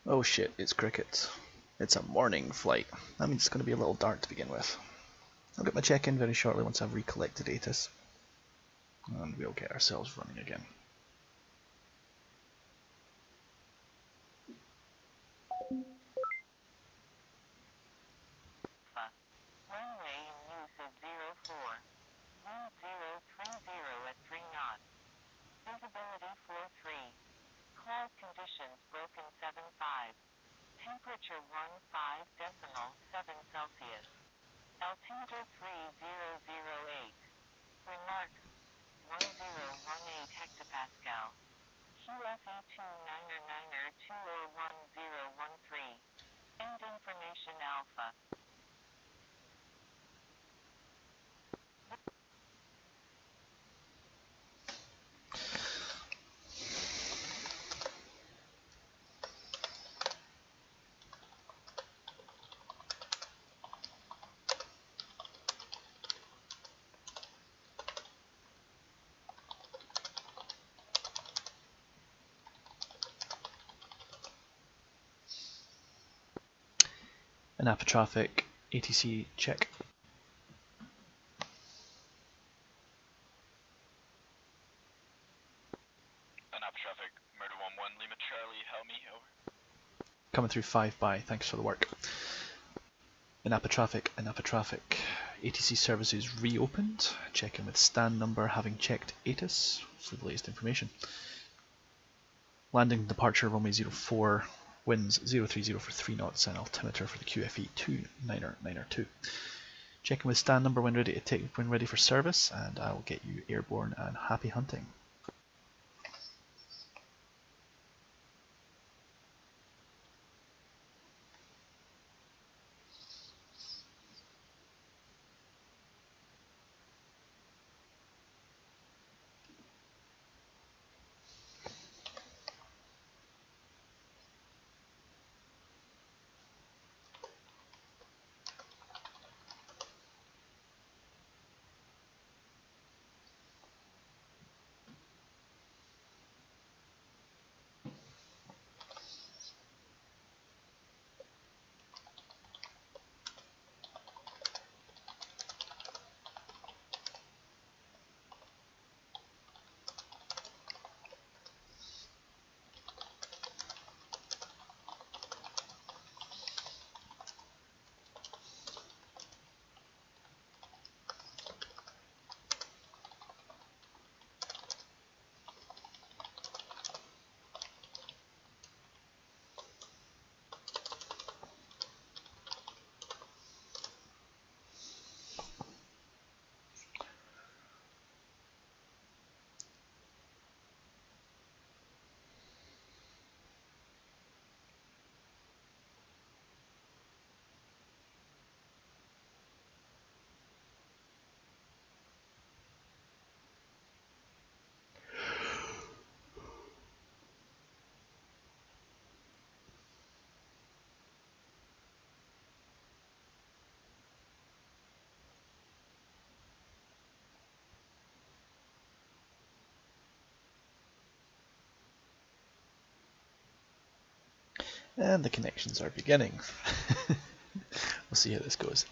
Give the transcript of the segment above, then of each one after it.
Oh shit, it's cricket. It's a morning flight. That means it's going to be a little dark to begin with. I'll get my check-in very shortly once I've recollected ATIS. And we'll get ourselves running again. Runway in use at 04. Wind 030 at 3 knots. Visibility 43. Cloud conditions broken 75. Temperature 15.7 Celsius. Altimeter 3008. Remarks 1018 hectopascal. QFE 29er2013. End information alpha. Anapa traffic, ATC check. Anapa traffic, Murder 1-1, Lima Charlie, Helmi, over. Coming through 5 by, thanks for the work. Anapa traffic, ATC services reopened. Check in with stand number having checked ATIS for the latest information. Landing departure runway 04, winds 030 for 3 knots and altimeter for the QFE 29er2. Check in with stand number when ready for service, and I will get you airborne and happy hunting. And the connections are beginning. We'll see how this goes.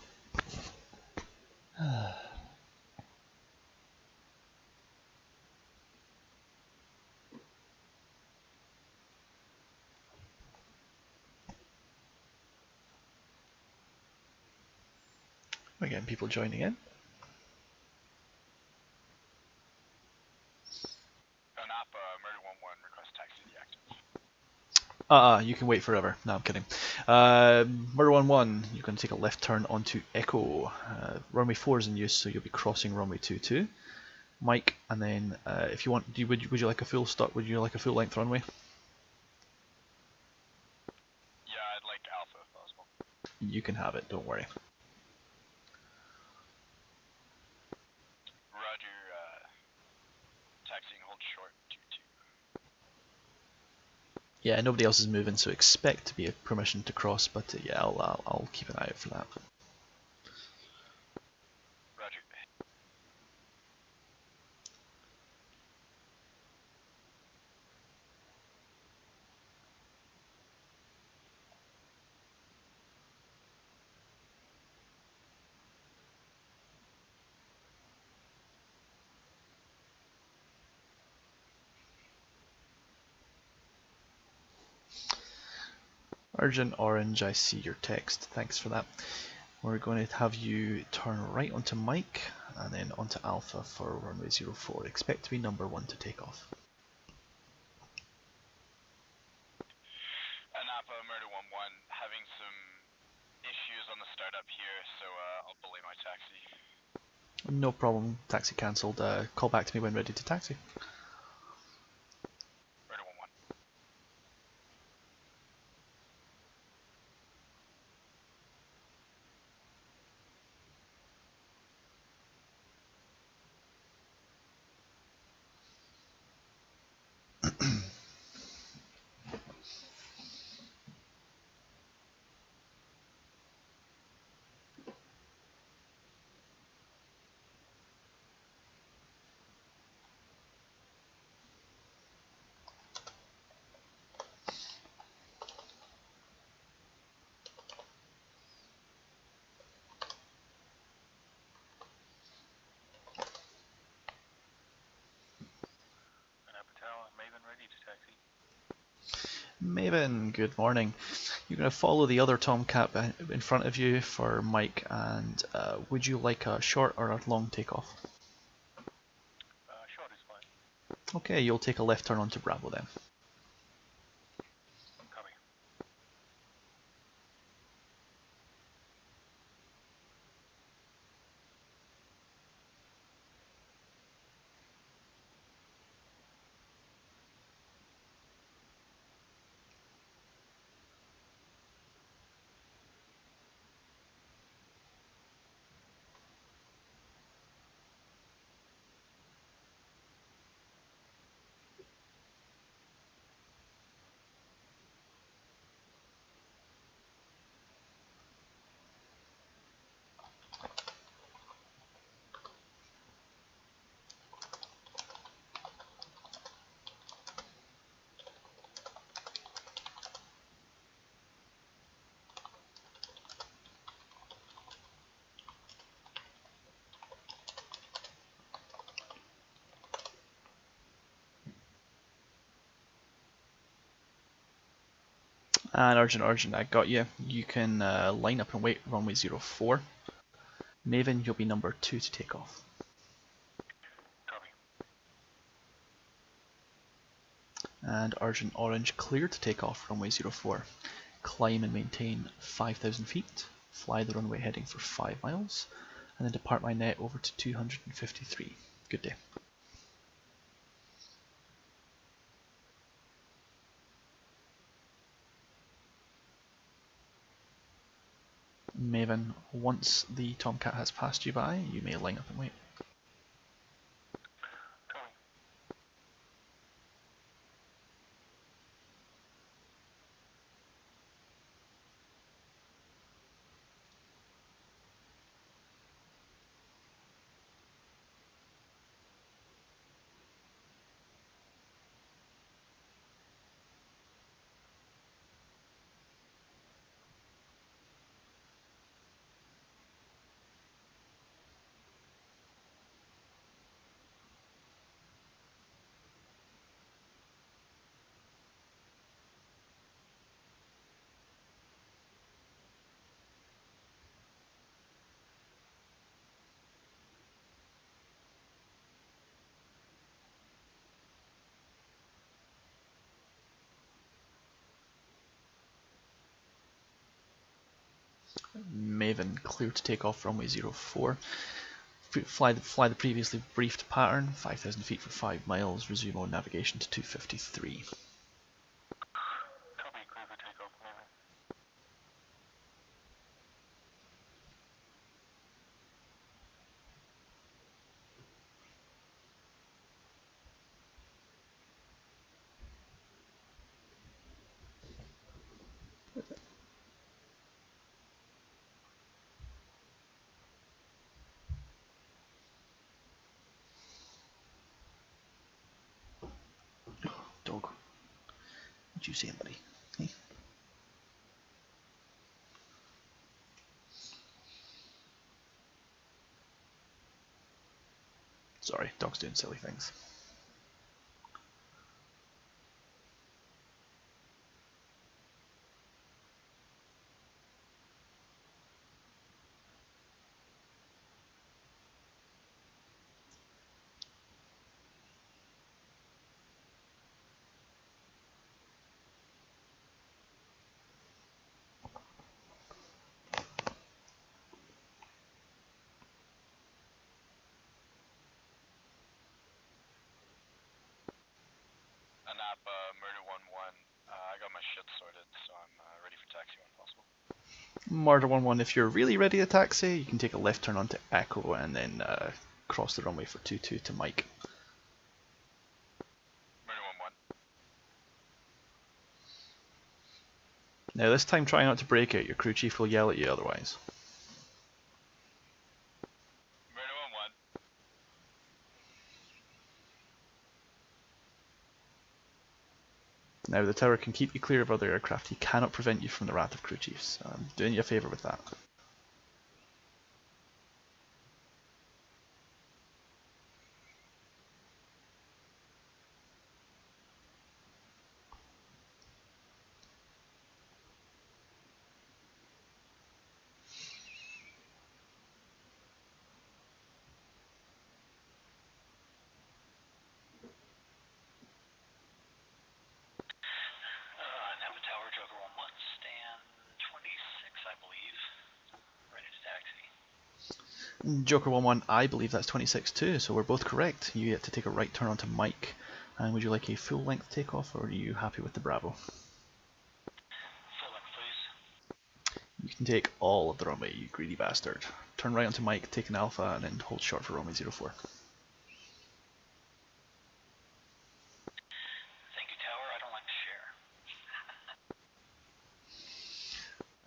We're getting people joining in. Anapa, Murder 1-1, request taxi deactive. You can wait forever. No, I'm kidding. Murder 1-1, you're going to take a left turn onto Echo. Runway 4 is in use, so you'll be crossing runway 22. Mike, and then if you want, would you like a full stop? Would you like a full length runway? Yeah, I'd like alpha if possible. You can have it. Don't worry. Roger, taxiing hold short, 2-2. Yeah, nobody else is moving, so expect to be a permission to cross. But yeah, I'll keep an eye out for that. Roger. Urgent Orange, I see your text. Thanks for that. We're going to have you turn right onto Mike and then onto Alpha for runway 04. Expect to be number 1 to take off. Napa, Murder 1-1, having some issues on the startup here, so I'll belay my taxi. No problem, taxi cancelled. Call back to me when ready to taxi. Murder 1-1. Maven ready to taxi. Maven, good morning. You're going to follow the other Tomcat in front of you for Mike, and would you like a short or a long takeoff? Short is fine. Okay, you'll take a left turn onto Bravo then. Copy. And Urgent, I got you. You can line up and wait runway 04. Maven, you'll be number 2 to take off. Copy. And Urgent Orange, clear to take off runway 04. Climb and maintain 5,000 feet. Fly the runway heading for 5 miles. And then depart my net over to 253. Good day. Maven, once the Tomcat has passed you by, you may line up and wait. Copy. Maven, clear to take off runway 04. Fly the previously briefed pattern, 5,000 feet for 5 miles, resume on navigation to 253. Copy. Clear for takeoff, Maven. Dog. What'd you say, buddy? Hey? Sorry, dog's doing silly things. Napa, Murder 1-1. I got my shit sorted, so I'm ready for taxi when possible. Murder 1-1, if you're really ready to taxi, you can take a left turn onto Echo and then cross the runway for 2-2 to Mike. Murder 1-1. Now this time try not to break it, your crew chief will yell at you otherwise. Murder 1-1. Now the tower can keep you clear of other aircraft, he cannot prevent you from the wrath of crew chiefs. I'm doing you a favour with that. Napa Tower, Joker 1-1, stand 26, I believe. Ready to taxi. Joker 1-1, I believe that's 26 too, so we're both correct. You get to take a right turn onto Mike. And would you like a full length takeoff or are you happy with the Bravo? Full length, please. You can take all of the runway, you greedy bastard. Turn right onto Mike, take an Alpha, and then hold short for runway 04. Thank you, Tower. I don't like to share.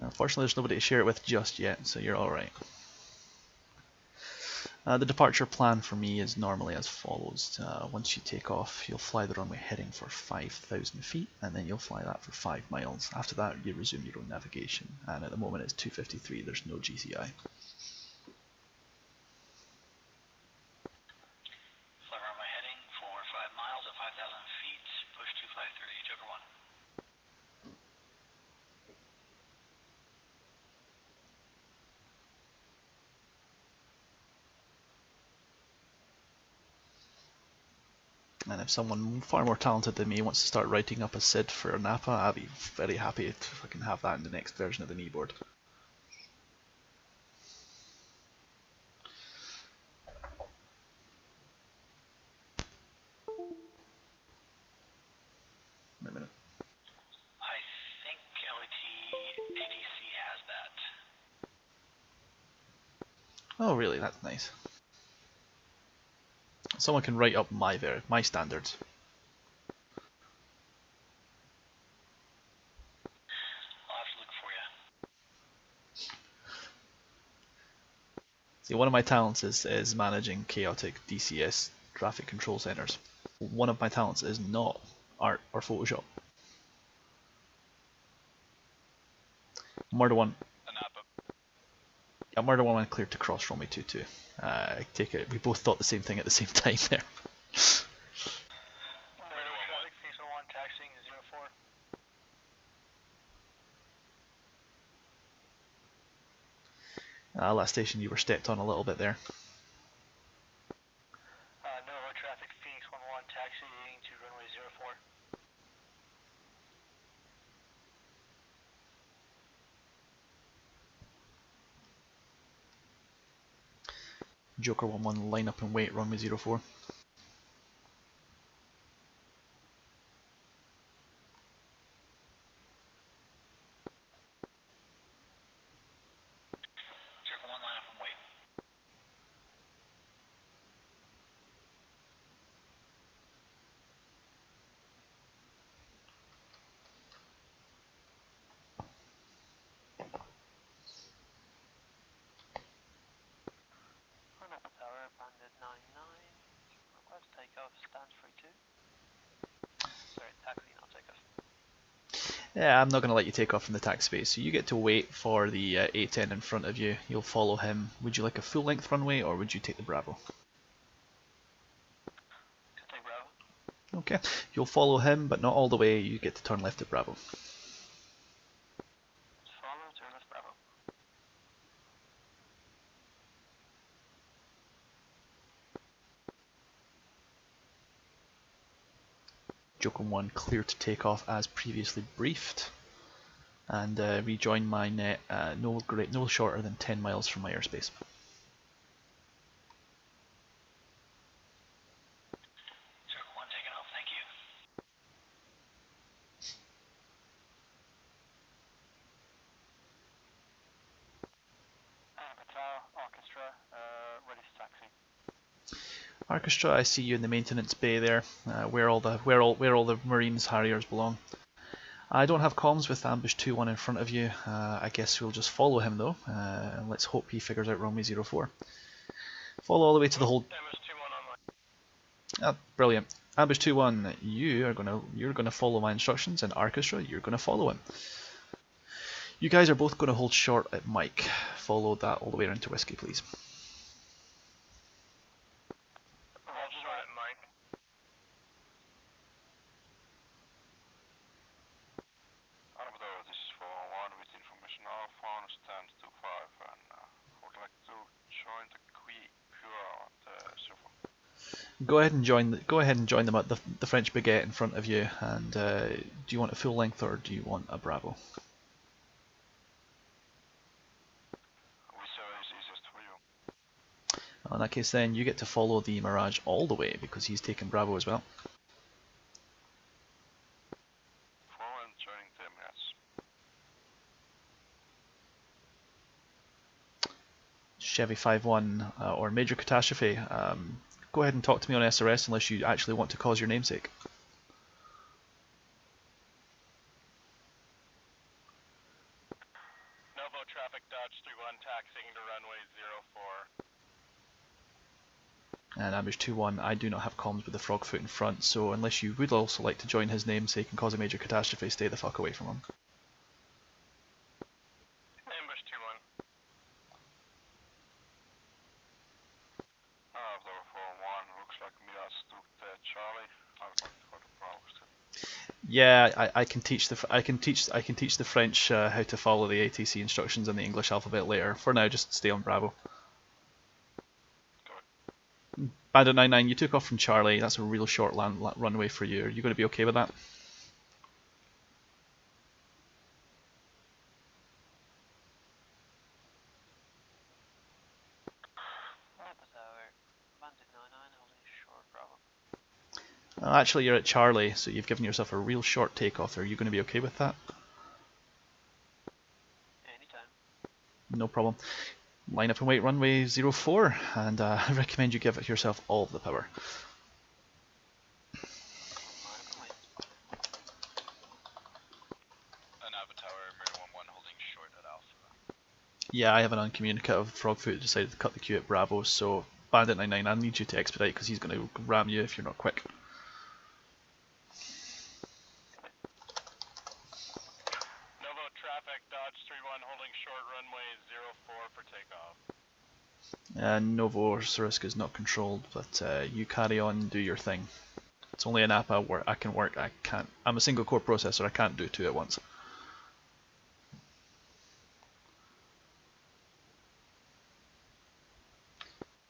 Unfortunately, there's nobody to share it with just yet, so you're alright. The departure plan for me is normally as follows. Once you take off, you'll fly the runway heading for 5,000 feet, and then you'll fly that for 5 miles. After that, you resume your own navigation, and at the moment it's 253, there's no GCI. Fly runway heading for 5 miles at 5,000 feet. Push 253, Joker 1. And if someone far more talented than me wants to start writing up a SID for Napa, I'd be very happy if I can have that in the next version of the kneeboard. Wait a minute. I think LAT ADC has that. Oh really, that's nice. Someone can write up my standards. I'll have to look for you. See, one of my talents is managing chaotic DCS traffic control centers. One of my talents is not art or Photoshop. Murder 1. Napa. Yeah, Murder 1 went clear to cross runway 22. I take it we both thought the same thing at the same time there. Murder 1-1. Traffic, phase 01, taxiing 04. Last station, you were stepped on a little bit there. Nova traffic, Phoenix 1-1, taxiing to runway 04. Joker 1-1, line up and wait, runway 04. Joker 1, line up and wait. Napa Tower, banded 99. Request takeoff, stands 32. Sorry, taxi, not takeoff. Yeah, I'm not going to let you take off from the taxi space, so you get to wait for the A10 in front of you. You'll follow him. Would you like a full length runway or would you take the Bravo? Could take Bravo. Okay, you'll follow him, but not all the way. You get to turn left at Bravo. Follow, turn left Bravo. Joker 1 clear to take off as previously briefed. And rejoin my net no shorter than 10 miles from my airspace. Joker 1 taking off, thank you. Orchestra, I see you in the maintenance bay there, where all the Marines Harriers belong. I don't have comms with ambush 2-1 in front of you. I guess we'll just follow him though, and let's hope he figures out runway 04. Follow all the way to the hold. Brilliant. Ambush 2-1, you're gonna follow my instructions, and Orchestra, you're gonna follow him. You guys are both gonna hold short at Mike. Follow that all the way around to Whiskey, please. Go ahead and join them at the French baguette in front of you. And do you want a full length or do you want a Bravo? Well, in that case, then you get to follow the Mirage all the way because he's taken Bravo as well. Chevy 5-1 or Major Catastrophe. Go ahead and talk to me on SRS unless you actually want to cause your namesake. Novo traffic Dodge 31 taxiing to runway 04. And Ambush 2-1, I do not have comms with the Frogfoot in front, so unless you would also like to join his namesake and cause a major catastrophe, stay the fuck away from him. Ambush 2-1. Looks like Miras took Charlie. I would like to go to Bravo still. Yeah, I can teach the French how to follow the ATC instructions in the English alphabet later. For now, just stay on Bravo. Bandit 99, you took off from Charlie. That's a real short runway for you. Are you going to be okay with that? Actually, you're at Charlie, so you've given yourself a real short takeoff. Are you going to be okay with that? Anytime. No problem. Line up and wait runway 04, and I recommend you give yourself all of the power. Yeah, I have an uncommunicative Frogfoot decided to cut the queue at Bravo, so Bandit 99, I need you to expedite because he's going to ram you if you're not quick. Novo traffic Dodge 31 holding short runway 04 for takeoff. Novo Surisk is not controlled, but you carry on and do your thing. It's only an APA where I can work, I can't. I'm a single core processor, I can't do two at once.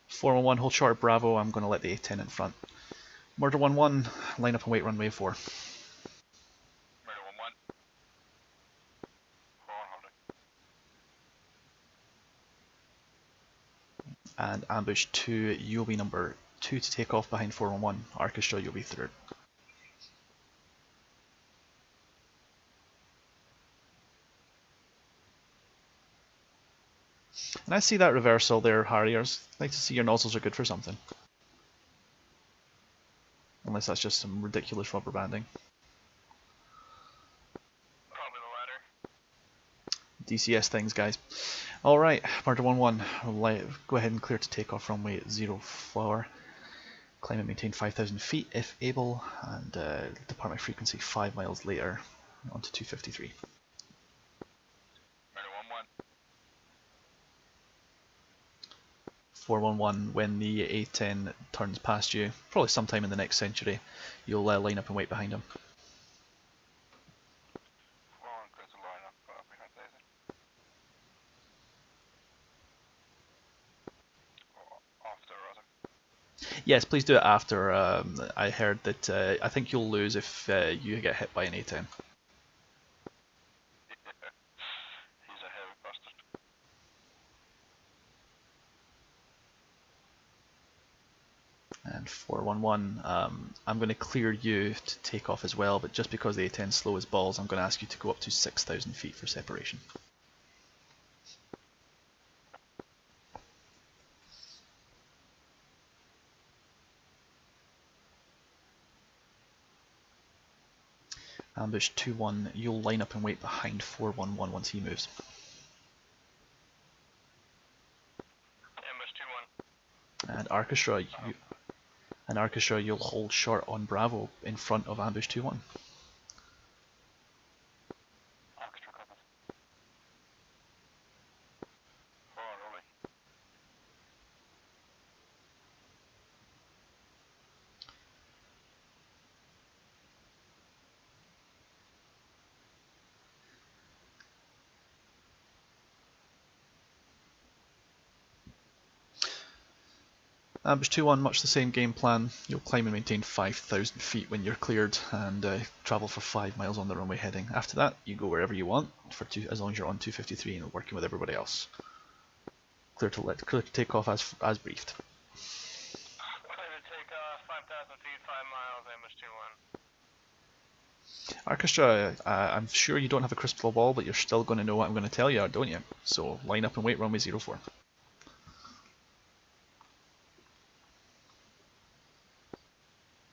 (411) hold short at Bravo, I'm going to let the A10 in front. Murder 1-1, line up and wait runway 4. Murder 1-1. 4 holding. And Ambush 2, you'll be number 2 to take off behind 411. Orchestra, you'll be 3rd. And I see that reversal there, Harriers. I'd like to see your nozzles are good for something. Unless that's just some ridiculous rubber banding. Probably the latter. DCS things, guys. Alright, Murder 1-1. We'll go ahead and clear to take off runway 04. Climb and maintain 5,000 feet if able, and depart my frequency 5 miles later onto 253. 411, when the A10 turns past you, probably sometime in the next century, you'll line up and wait behind him. Yes, please do it after. I heard that I think you'll lose if you get hit by an A10. He's a heavy bastard. And 411, I'm going to clear you to take off as well, but just because the A10's slow as balls, I'm going to ask you to go up to 6,000 feet for separation. Ambush 2-1, you'll line up and wait behind 4-1-1 once he moves. Ambush 2-1. And Orchestra, you'll hold short on Bravo in front of Ambush 2-1. Orchestra copies. 4 rolling. Ambush 2-1, much the same game plan. You'll climb and maintain 5,000 feet when you're cleared and travel for 5 miles on the runway heading. After that, you go wherever you want for as long as you're on 253 and working with everybody else. Clear to take off as briefed. Clear to take off 5,000 feet, 5 miles, Ambush 2-1. Orchestra, I'm sure you don't have a crystal ball, but you're still going to know what I'm going to tell you, don't you? So line up and wait, runway 04.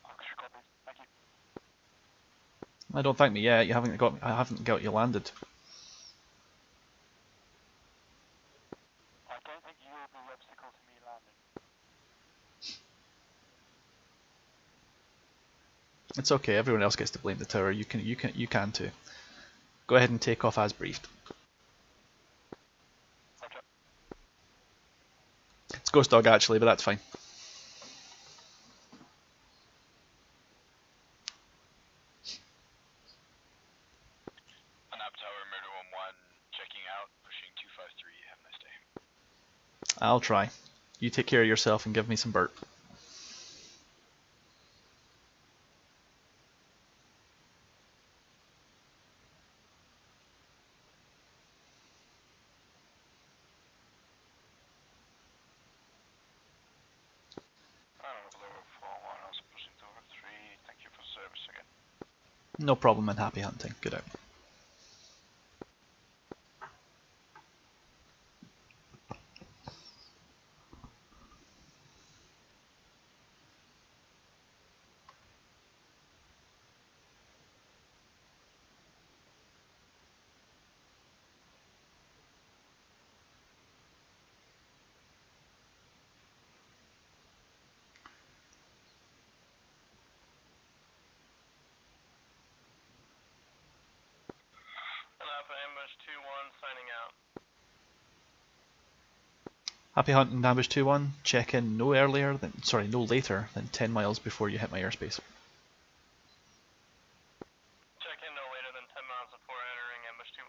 Orchestra copies. Thank you. Don't thank me yet. I haven't got you landed. I don't think you will be the obstacle to me landing. It's okay. Everyone else gets to blame the tower. You can too. Go ahead and take off as briefed. Roger. It's Ghost Dog actually, but that's fine. Anab Tower, Murder 1-1, checking out, pushing 253. Have a nice day. I'll try. You take care of yourself and give me some burp. Blue 4-1, also pushing 253. Thank you for service again. No problem and happy hunting. Good out. Anab Ambush 2-1, signing out. Happy hunting, Ambush 2-1. Check in no later than 10 miles before you hit my airspace. Check in no later than 10 miles before entering Ambush 2-1.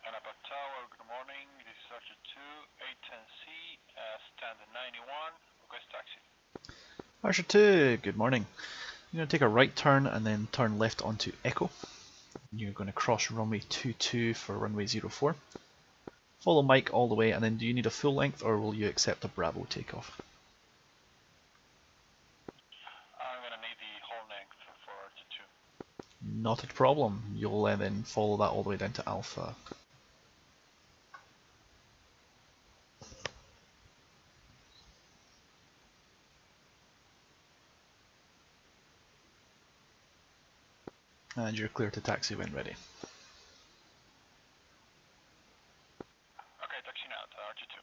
Anab Tower, good morning. This is Archer 2, 810C, standard 91, request taxi. Archer 2, good morning. You're going to take a right turn and then turn left onto Echo. You're going to cross runway 22 for runway 04. Follow Mike all the way, and then do you need a full length or will you accept a Bravo takeoff? I'm gonna need the whole length for Archer 2. Not a problem. You'll then follow that all the way down to Alpha. And you're clear to taxi when ready. Okay, taxi now to Archer 2.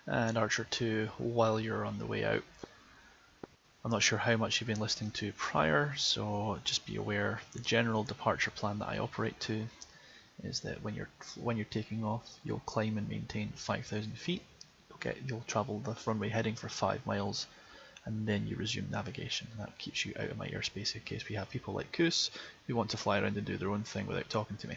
And Archer 2, while you're on the way out, I'm not sure how much you've been listening to prior, so just be aware the general departure plan that I operate to is that when you're taking off, you'll climb and maintain 5,000 feet. You'll travel the runway heading for 5 miles, and then you resume navigation. That keeps you out of my airspace in case we have people like Koos who want to fly around and do their own thing without talking to me.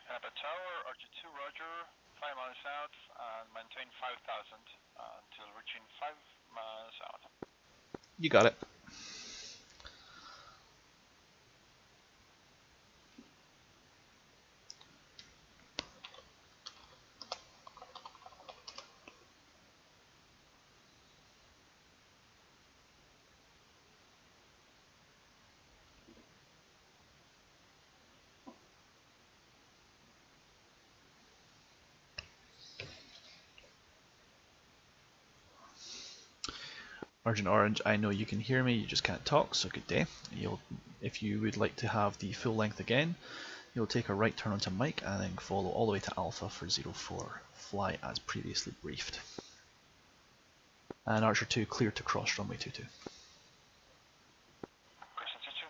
Napa Tower, RG2 Roger, 5 miles out and maintain 5,000 until reaching 5 miles out. You got it. Argent Orange, I know you can hear me, you just can't talk, so good day. If you would like to have the full length again, you'll take a right turn onto Mike and then follow all the way to Alpha for 04. Fly as previously briefed. And Archer 2 clear to cross runway 22. Question 22.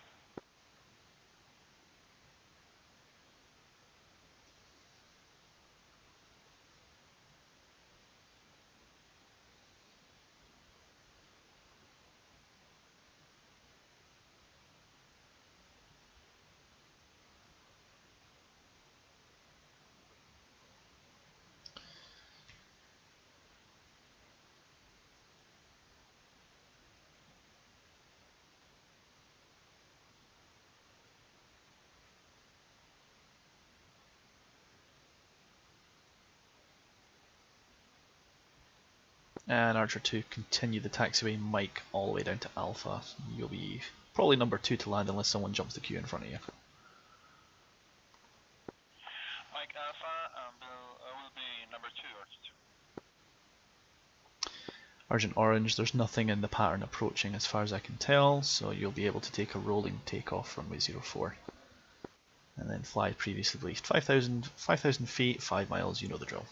And Archer 2 continue the taxiway Mike all the way down to Alpha. You'll be probably number 2 to land unless someone jumps the queue in front of you. Mike Alpha will be number 2 RG2. Argent Orange, there's nothing in the pattern approaching as far as I can tell, so you'll be able to take a rolling takeoff from runway 04. And then fly previously briefed. 5,000 feet, 5 miles, you know the drill.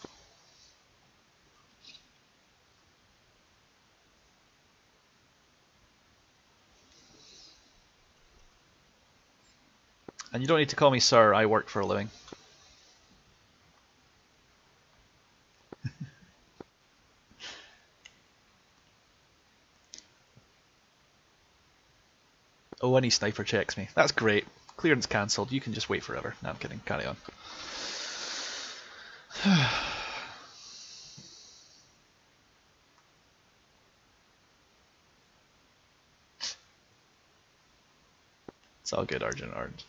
And you don't need to call me sir, I work for a living. Oh, and he sniper checks me. That's great. Clearance cancelled. You can just wait forever. No, I'm kidding. Carry on. It's all good, Argent Orange.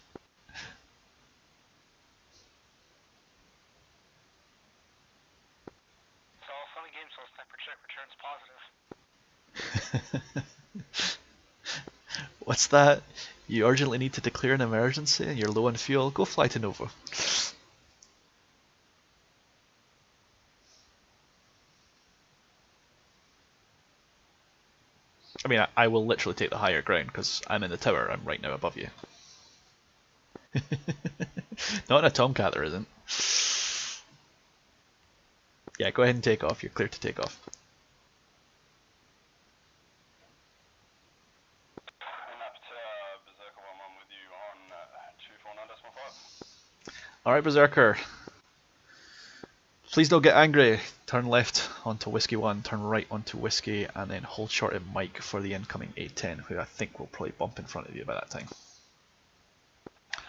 It's all fun and games till sniper check returns positive. What's that? You urgently need to declare an emergency and you're low on fuel? Go fly to Nova. I mean, I will literally take the higher ground because I'm in the tower. I'm right now above you. Not in a Tomcat, there isn't. Yeah, go ahead and take off. You're clear to take off. Berserker 1-1 with you on 249.5. Alright, Berserker. Please don't get angry. Turn left onto Whiskey 1, turn right onto Whiskey, and then hold short at Mike for the incoming 810, who I think will probably bump in front of you by that time. Roger,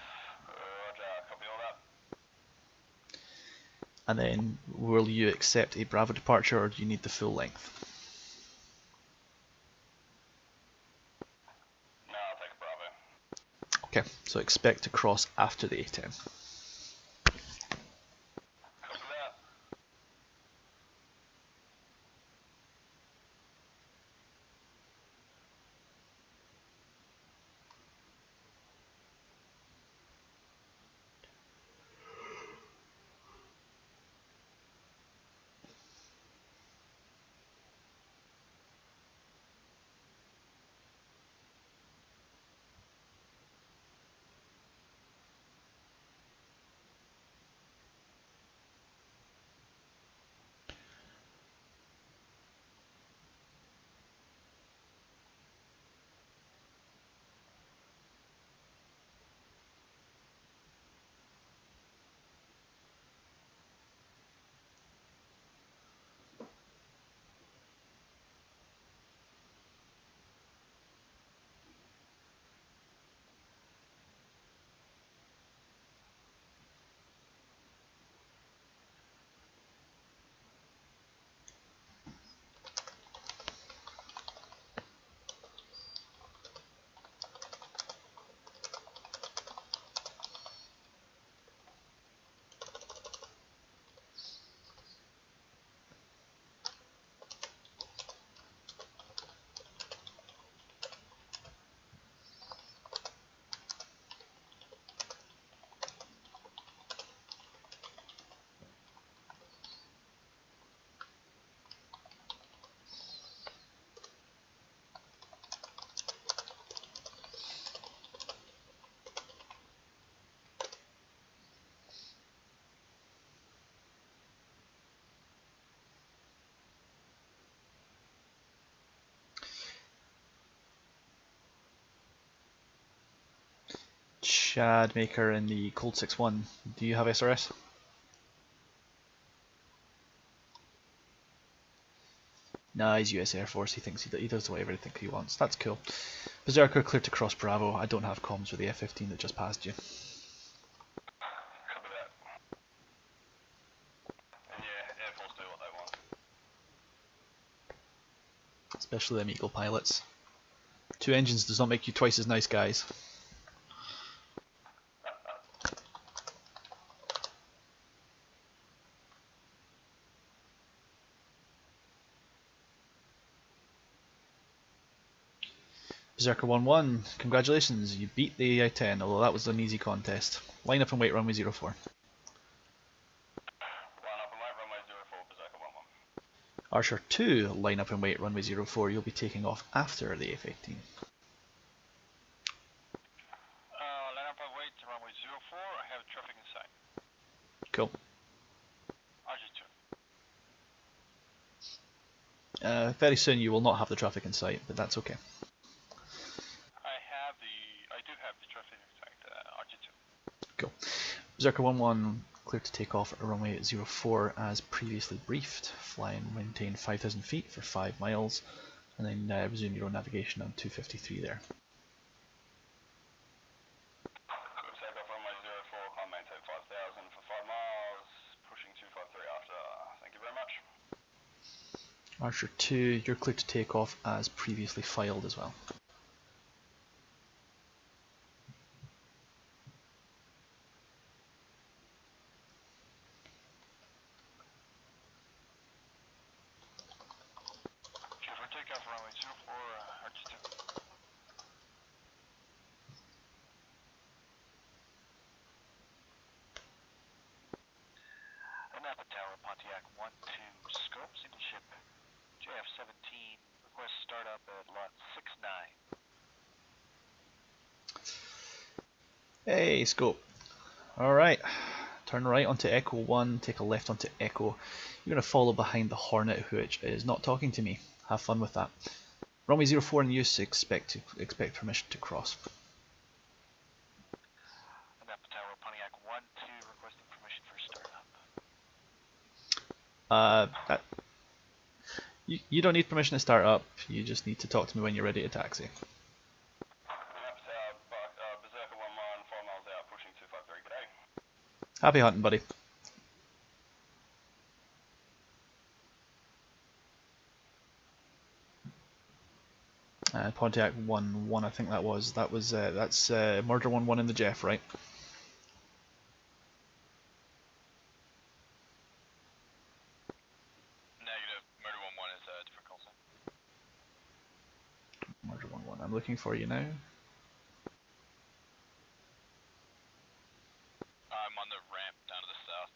copy all that. And then, will you accept a Bravo departure, or do you need the full length? No, I'll take a Bravo. Okay, so expect to cross after the A10. Copy that. Chad Maker in the Cold 6-1. Do you have SRS? Nah, he's US Air Force. He thinks he does whatever he thinks he wants. That's cool. Berserker cleared to cross Bravo. I don't have comms with the F-15 that just passed you. Copy that. And yeah, Air Force do what they want. Especially them Eagle pilots. 2 engines does not make you twice as nice, guys. Berserker 1-1, congratulations, you beat the AI-10, although that was an easy contest. Line up and wait runway 04. Line up and wait, runway 04, Berserker 1-1. Archer 2, line up and wait runway 04, you'll be taking off after the F-18. Line up and wait to runway 04, I have traffic in sight. Cool. Archer 2. Very soon you will not have the traffic in sight, but that's okay. I do have the traffic in sight, Archer 2. Cool. Berserker 1-1, clear to take off at runway 04 as previously briefed. Fly and maintain 5,000 feet for 5 miles, and then resume your own navigation on 253 there. Take off runway 04, climb maintain 5,000 for 5 miles, pushing 253 after. Thank you very much. Archer 2, you're clear to take off as previously filed as well. Clear for takeoff runway 04, Archer 2. Napa Tower, Pontiac 1-2, scope, single ship, JF-17, request startup at lot 69. Hey, scope. Alright, turn right onto Echo 1, take a left onto Echo. You're going to follow behind the Hornet, which is not talking to me. Have fun with that. Runway 04 in use, expect permission to cross. Napa Tower, Pontiac 1-2, requesting permission for startup. You don't need permission to start up, you just need to talk to me when you're ready to taxi. Berserker 1-1, 4 miles out, pushing 253, g'day. Happy hunting, buddy. Pontiac 1-1, I think that's Murder 1-1 in the Jeff, right? Negative, Murder 1-1 is a different call sign. Murder 1-1, I'm looking for you now. I'm on the ramp down to the south.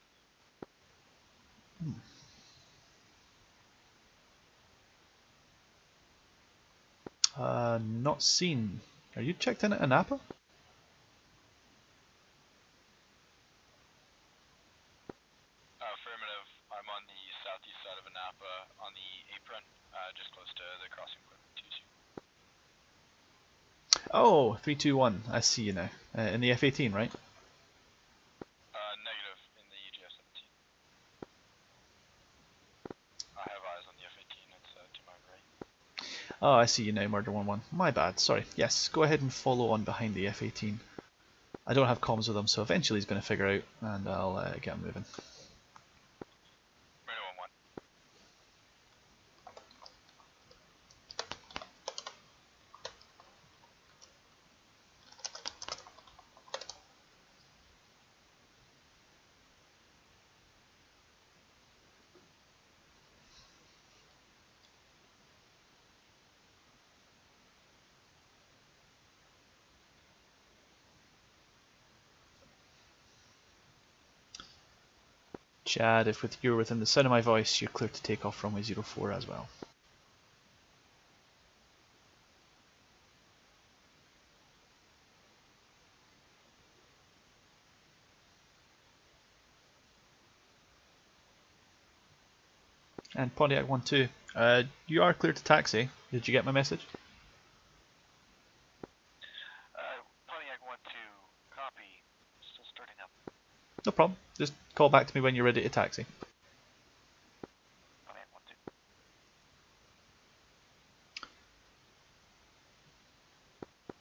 Not seen. Are you checked in at Anapa? Affirmative, I'm on the southeast side of Anapa, on the apron, just close to the crossing equipment 22. Oh, 321. I see you now. In the F-18, right? Negative, in the GF-17. I have eyes on the F-18, it's to my right. Oh, I see you now, Murder 1-1. My bad, sorry. Yes, go ahead and follow on behind the F-18. I don't have comms with him, so eventually he's going to figure out, and I'll get him moving. Murder 1-1. Chad, if you're within the sound of my voice, you're clear to take off runway 04 as well. And Pontiac 1-2, you are clear to taxi. Did you get my message? Pontiac 1-2, problem. Just call back to me when you're ready to taxi. Command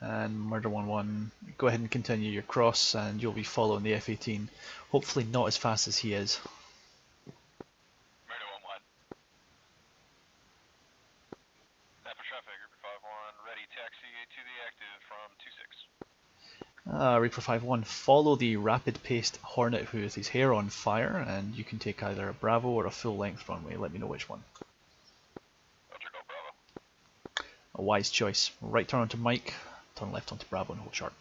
1-2. And Murder 1-1, go ahead and continue your cross, and you'll be following the F-18. Hopefully not as fast as he is. Murder 1-1. Napa traffic, Reaper 5-1, ready taxi to the active from 2-6. Reaper 5-1, follow the rapid-paced Hornet who has his hair on fire, and you can take either a Bravo or a full-length runway. Let me know which one. Roger, go Bravo. A wise choice. Right turn onto Mike, turn left onto Bravo and hold sharp.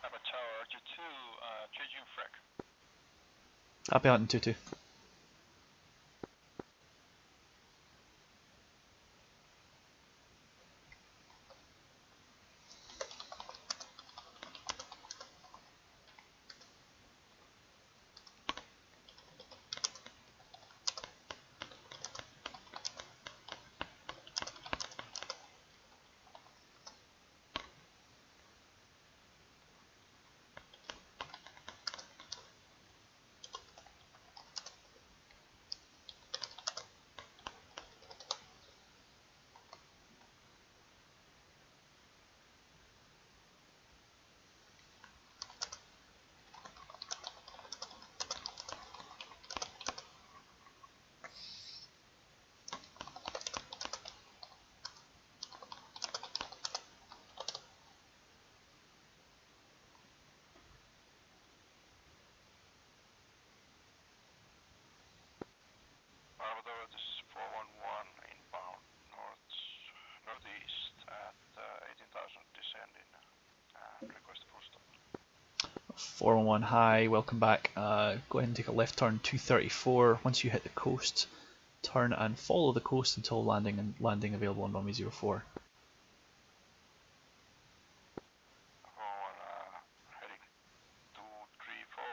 Napa Tower, Archer 2, Jeju Freck. Happy hunting 2-2. Bravo, this is 411 inbound northeast at 18,000 descending. Request full stop. 411, hi, welcome back. Go ahead and take a left turn 234. Once you hit the coast, turn and follow the coast until landing available on runway 04. 411, heading 234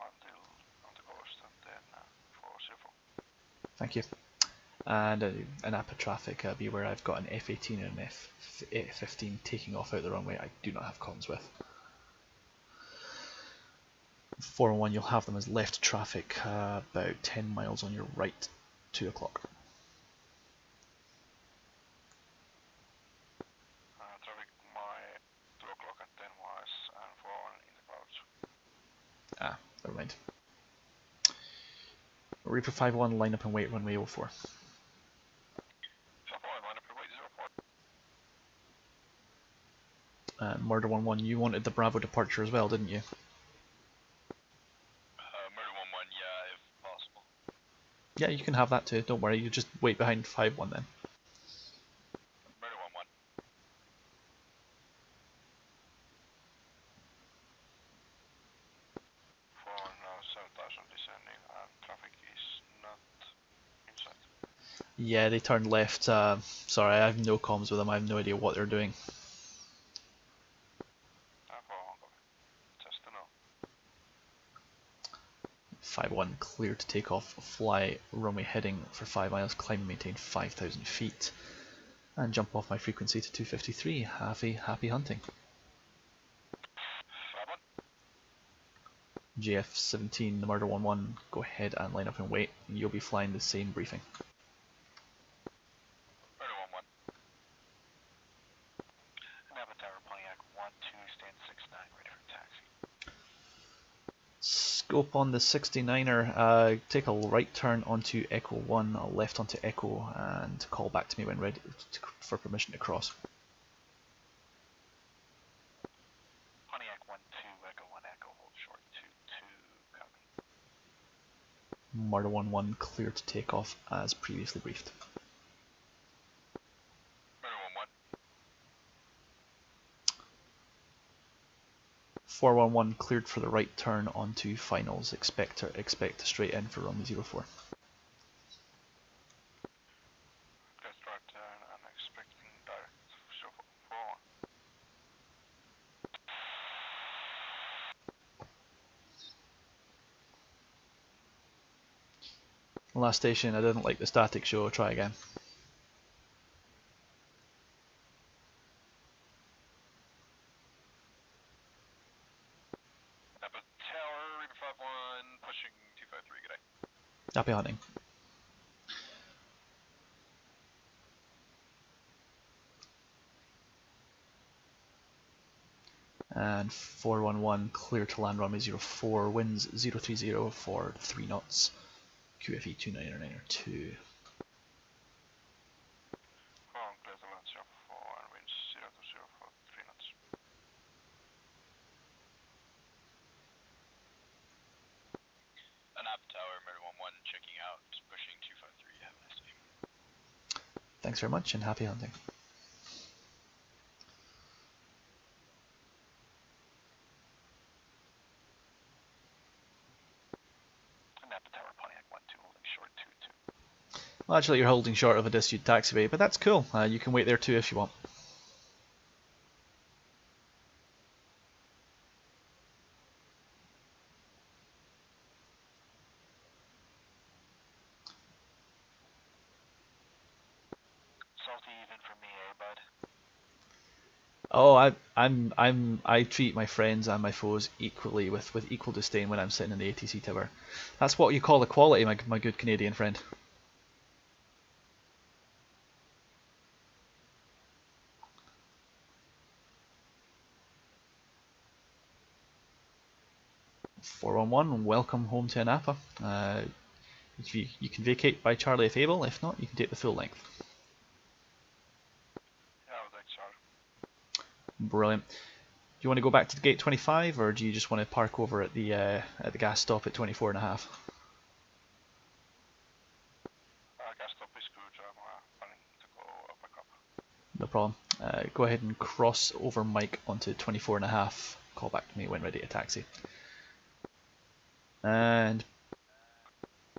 until on the coast and then 404. Thank you. And an APA traffic, beware I've got an F-18 and an F-15 taking off out the runway I do not have comms with. 411, you'll have them as left traffic about 10 miles on your right, 2 o'clock. Traffic my 2 o'clock at 10 miles and 411 in the clouds. Ah, never mind. Reaper 5-1, line up and wait runway 04. So 4 line up and wait 04. Murder 1-1, you wanted the Bravo departure as well, didn't you? Murder 1-1, yeah, if possible. Yeah, you can have that too, don't worry, you just wait behind 5-1 then. Murder 1-1. 7,000 descending and traffic is not inside. Yeah, they turned left. Sorry, I have no comms with them, I have no idea what they're doing. 411 copy. Just to know. 5-1, clear to take off, fly runway heading for 5 miles, climb and maintain 5,000 feet. And jump off my frequency to 253. Happy hunting. 5-1. JF-17, the Murder 1-1, go ahead and line up and wait. You'll be flying the same briefing. Murder 1-1. Napa Tower, Pontiac 1-2, stand 6-9, ready for taxi. Scope on the 69er, take a right turn onto Echo 1, a left onto Echo, and call back to me when ready for permission to cross. Pontiac 1-2, Echo 1, Echo, hold short 2-2, copy. Murder 1-1, clear to take off as previously briefed. Murder 1-1. 411 cleared for the right turn onto finals. Expect a straight in for runway 04. Just right turn, I'm expecting direct, so 4-1. Last station, I didn't like the static show, try again. Happy hunting. And 411 clear to land runway 04, winds 030 for 3 knots, QFE 2992. From clear to land 04 and winds 020 for 3 knots. An app tower, Mary 11 checking out, pushing 253, have a nice day. Thanks very much and happy hunting. Napa Tower, Pontiac 12, holding short 22. Well, actually, you're holding short of a disused taxiway, but that's cool. You can wait there too if you want. Salty even for me, eh, bud? Oh, I treat my friends and my foes equally with equal disdain when I'm sitting in the ATC tower. That's what you call equality, my good Canadian friend. (411), welcome home to Anapa. If you can vacate by Charlie if able, if not, you can take the full length. Yeah, I would like Charlie. Brilliant. Do you want to go back to the gate 25, or do you just want to park over at the gas stop at 24.5? Gas stop is good, I'm planning to go up a cup. No problem. Go ahead and cross over Mike onto 24.5. Call back to me when ready to taxi. And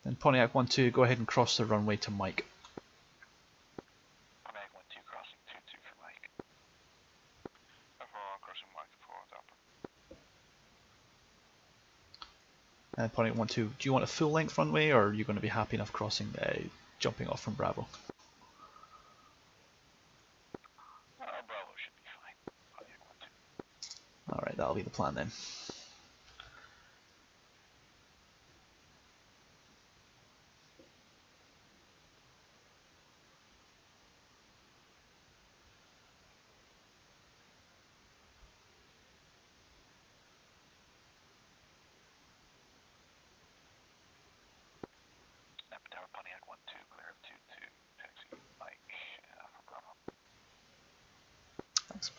then Pontiac 12, go ahead and cross the runway to Mike. Pontiac 12 crossing 22 for Mike. Everyone crossing Mike for top. And Pontiac 12, do you want a full length runway, or are you going to be happy enough crossing, jumping off from Bravo? Bravo should be fine. Pontiac 12. Alright, that'll be the plan then. Napa Tower, Pontiac 12, clear of 22, taxi Mike for Bravo. Thanks.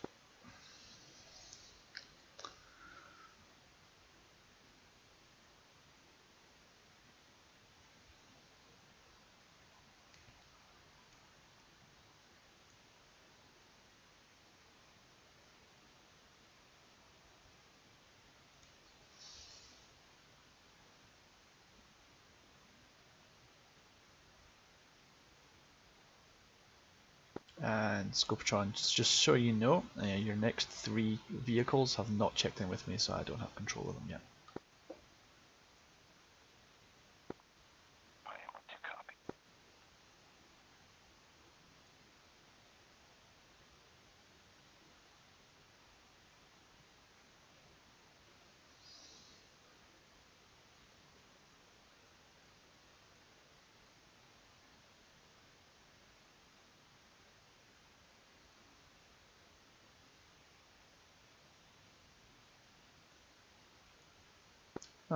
And Scopatron, just so you know, your next 3 vehicles have not checked in with me, so I don't have control of them yet. Pontiac 12, copy.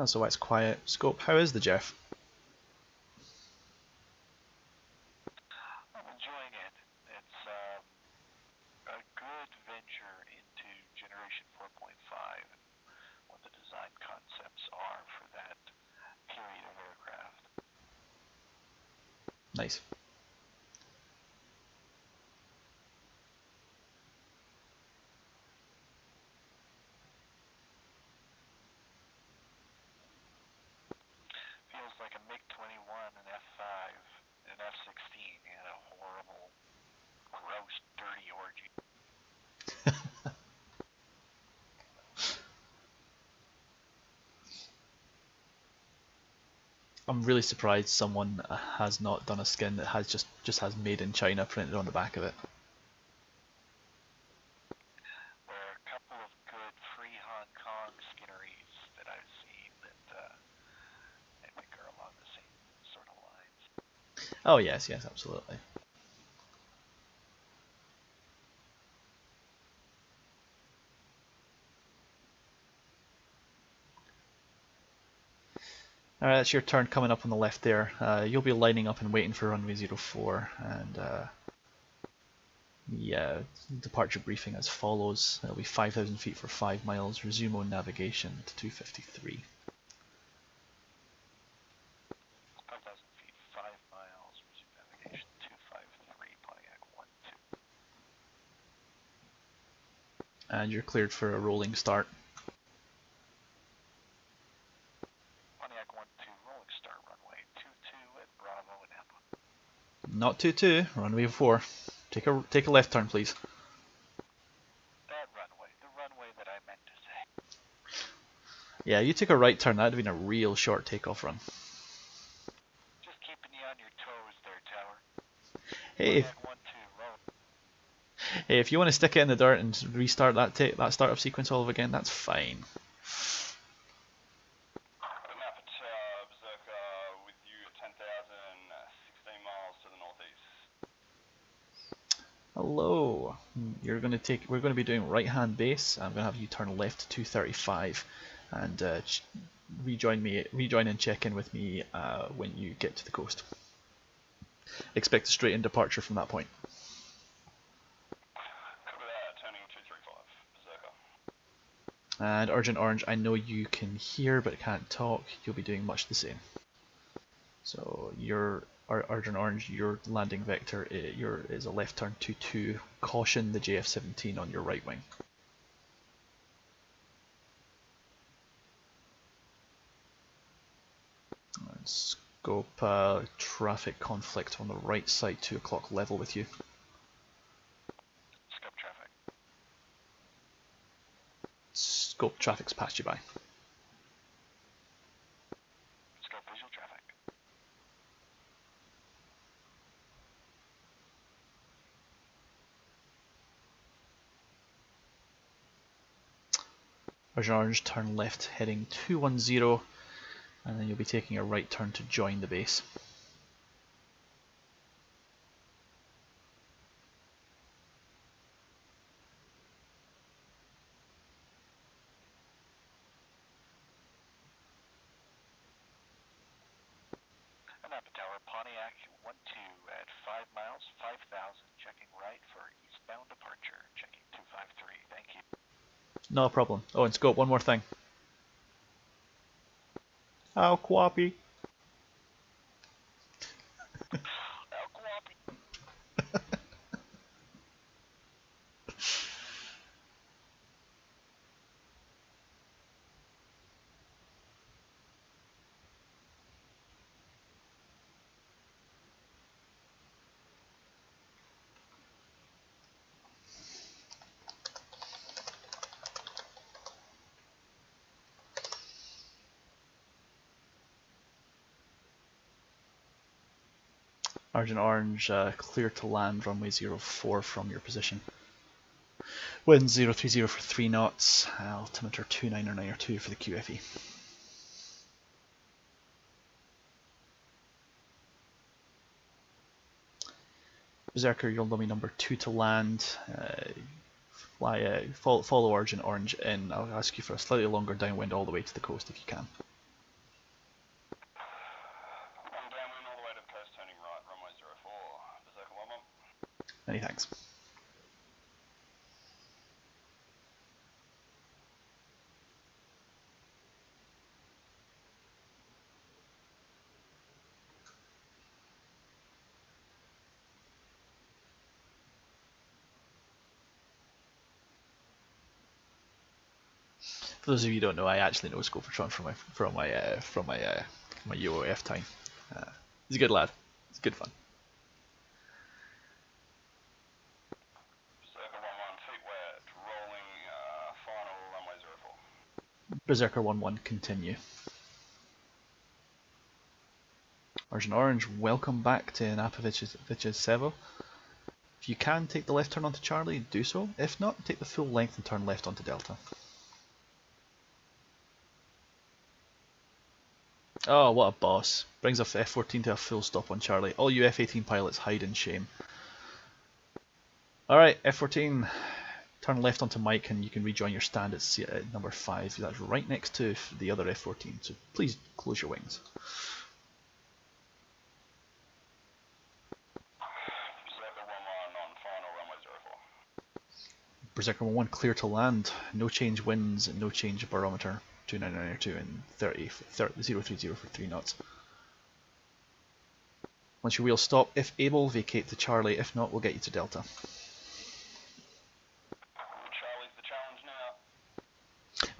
So it's quiet. Scope, how is the Jeff? I'm enjoying it. It's a good venture into Generation 4.5 and what the design concepts are for that period of aircraft. Nice. Feels like a MiG-21, an F-5, and an F-16 had a horrible, gross, dirty orgy. I'm really surprised someone has not done a skin that has just has made in China printed on the back of it. There are a couple of good free Hong Kong skinneries that I've seen that I think are along the same Oh yes, yes, absolutely. Alright, that's your turn coming up on the left there. You'll be lining up and waiting for runway 04, and yeah, departure briefing as follows. It'll be 5,000 feet for 5 miles, resume on navigation to 253. 5,000 feet, 5 miles, resume navigation 253, Pontiac 12. And you're cleared for a rolling start. Pontiac 12, rolling start, runway 22 at Bravo and Napa. Not 22, runway 4. Take a left turn, please. That runway, the runway that I meant to say. Yeah, you took a right turn, that'd have been a real short takeoff run. Just keeping you on your toes there, Tower. Hey, Pontiac 12, roll. hey, if you want to stick it in the dirt and restart that startup sequence all over again, that's fine. Napa Tower, Berserker with you at 10,000, 16 miles to the northeast. Hello. We're going to be doing right hand base. I'm going to have you turn left to 235 and rejoin and check in with me when you get to the coast. Expect a straight in departure from that point. Copy that, turning 235, Berserker. And Urgent Orange, I know you can hear but can't talk. You'll be doing much the same. So your Urgent Orange, your landing vector is a left turn 22. Caution the JF-17 on your right wing. And scope traffic conflict on the right side, 2 o'clock level with you. Scope traffic. Scope traffic's passed you by. Scope visual traffic. Urgent Orange, turn left heading 210, and then you'll be taking a right turn to join the base. Napa Tower, Pontiac 12 at 5 miles, 5,000, checking right for eastbound departure, checking 253, thank you. No problem. Oh, and scope, one more thing. How quappy. El Guapi. Urgent Orange, clear to land runway 04 from your position. Wind 030 for 3 knots, altimeter 2992 for the QFE. Berserker, you'll know me number 2 to land. Follow Urgent Orange in. I'll ask you for a slightly longer downwind all the way to the coast if you can. I'm downwind all the way to the coast, turning right, runway 04, Berserker 11. Many thanks. For those of you who don't know, I actually know Scopatron from my UOF time. He's a good lad. It's good fun. Berserker 11, feet wet, rolling, final runway 04. Berserker 11, continue. Urgent Orange, welcome back to Napa Vichyshevo. If you can take the left turn onto Charlie, do so. If not, take the full length and turn left onto Delta. Oh, what a boss. Brings a F-14 to a full stop on Charlie. All you F-18 pilots hide in shame. Alright, F-14. Turn left onto Mike and you can rejoin your stand at number 5. That's right next to the other F-14, so please close your wings. Berserker 1-1 on final runway 04. Berserker 1 clear to land. No change winds, no change barometer. 29902 and 030 for 3 knots. Once your wheels stop, if able, vacate to Charlie. If not, we'll get you to Delta. Charlie's the challenge now.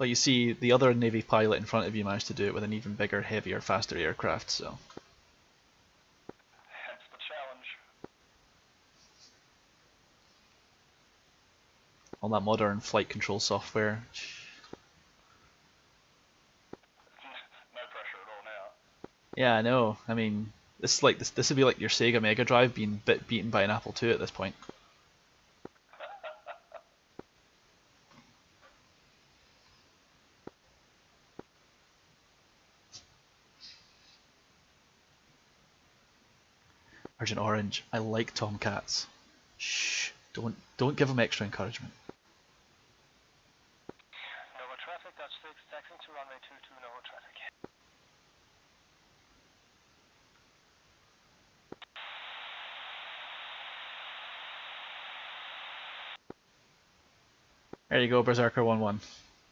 Well, you see, the other Navy pilot in front of you managed to do it with an even bigger, heavier, faster aircraft, so... Hence the challenge. All that modern flight control software. No pressure at all now. Yeah, I know. I mean, this would be like your Sega Mega Drive being beaten by an Apple II at this point. Agent Orange, I like Tomcats. Shh, don't give them extra encouragement. Nova traffic, Dutch 6, taxing to runway 22, Nova traffic. There you go, Berserker 1-1.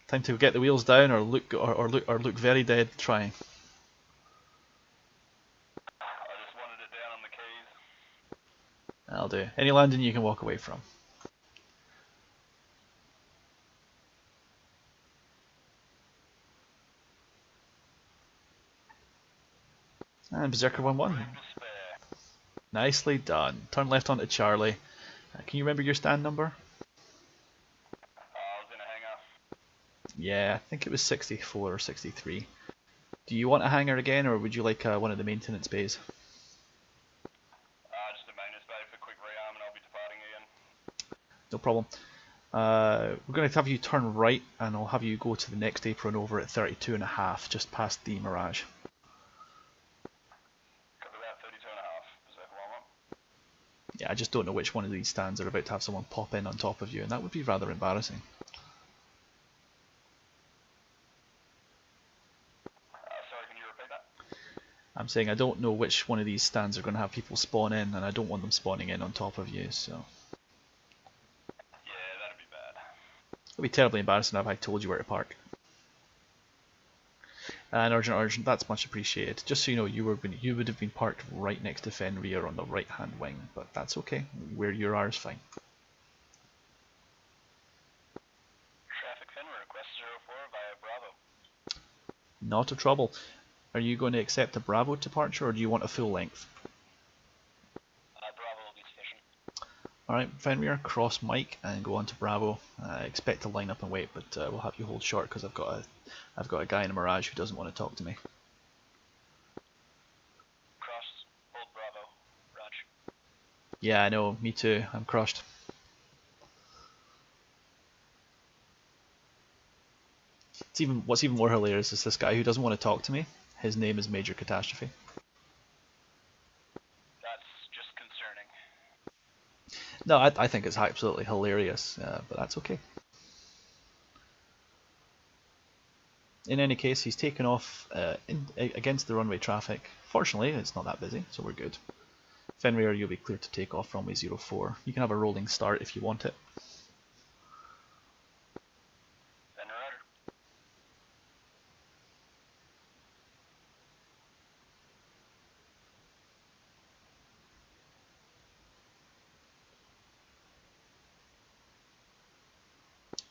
Time to get the wheels down or look very dead trying. I just wanted it down on the keys. That'll do. Any landing you can walk away from. And Berserker 1-1. Despair. Nicely done. Turn left onto Charlie. Can you remember your stand number? I was in a hangar. Yeah, I think it was 64 or 63. Do you want a hangar again, or would you like one of the maintenance bays? Just a maintenance bay for quick rearm and I'll be departing again. No problem. We're going to have you turn right, and I'll have you go to the next apron over at 32.5, just past the Mirage. Copy that, 32.5. Berserker 1-1. Yeah, I just don't know which one of these stands are about to have someone pop in on top of you, and that would be rather embarrassing. Sorry, can you repeat that? I'm saying I don't know which one of these stands are going to have people spawn in, and I don't want them spawning in on top of you, so... Yeah, that'd be bad. It'll be terribly embarrassing if I told you where to park. And Urgent, that's much appreciated. Just so you know, you would have been parked right next to Fenrir on the right hand wing, but that's okay. Where you are is fine. Traffic Fenrir, request 04 via Bravo. Not a trouble. Are you going to accept a Bravo departure, or do you want a full length? Bravo will be sufficient. Alright, Fenrir, cross Mike and go on to Bravo. Expect to line up and wait, but we'll have you hold short because I've got a guy in a Mirage who doesn't want to talk to me. Cross, hold Bravo. Raj. Yeah, I know, me too. I'm crushed. What's even more hilarious is this guy who doesn't want to talk to me. His name is Major Catastrophe. That's just concerning. No, I think it's absolutely hilarious, but that's okay. In any case, he's taken off against the runway traffic. Fortunately, it's not that busy, so we're good. Fenrir, you'll be clear to take off runway 04. You can have a rolling start if you want it. Fenrir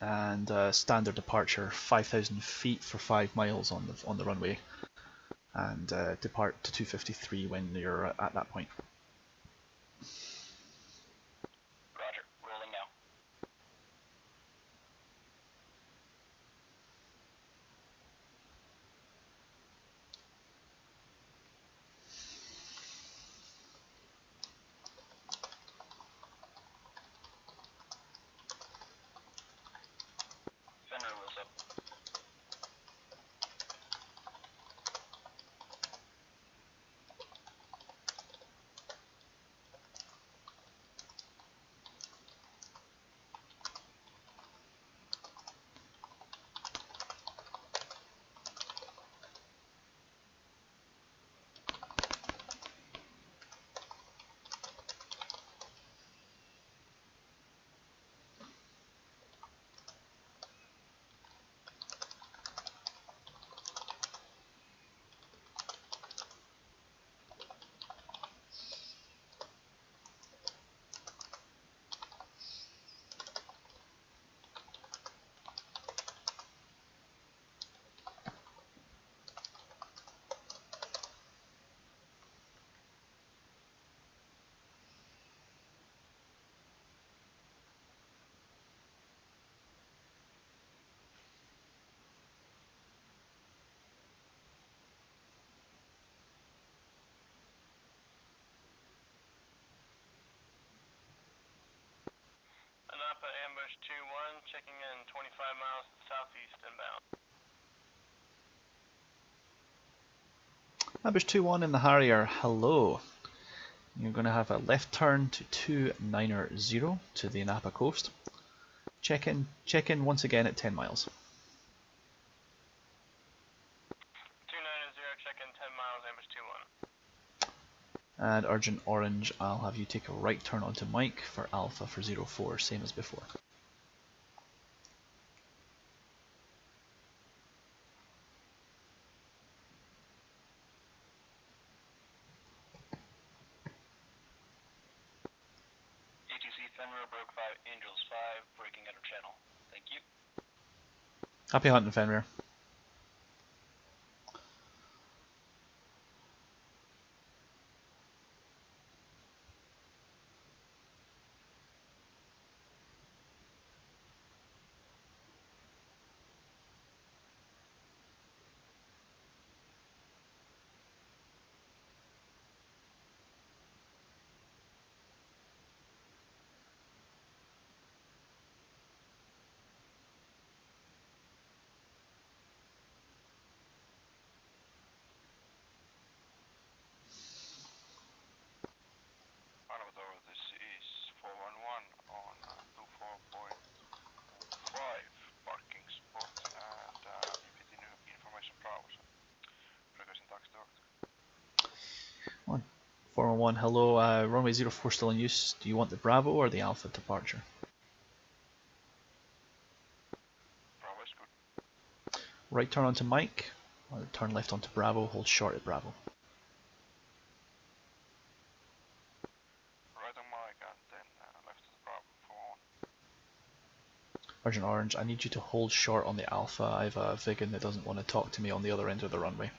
Rudder. And standard departure 5,000 feet for 5 miles on the runway, and depart to 253 when you're at that point. Roger, rolling now. Fenrir wheels up. Napa ambush 2-1, checking in 25 miles southeast inbound. Ambush 2-1 in the Harrier, hello. You're going to have a left turn to 290 to the Napa coast. Check in once again at 10 miles. 290, check in 10 miles, ambush 2-1. And Urgent Orange, I'll have you take a right turn onto Mike for Alpha for 04, same as before. ATC Fenrir, broke 5, Angels 5, breaking outer channel. Thank you. Happy hunting, Fenrir. This is 411 on 24.5 parking spot and VPT new information browser. Requesting taxi doctor. 411, hello, runway 04 still in use. Do you want the Bravo or the Alpha departure? Bravo is good. Right turn onto Mike, or turn left onto Bravo, hold short at Bravo. Right on Mike and then left to the Bravo for on. Urgent Orange, I need you to hold short on the Alpha. I have a Vigan that doesn't want to talk to me on the other end of the runway.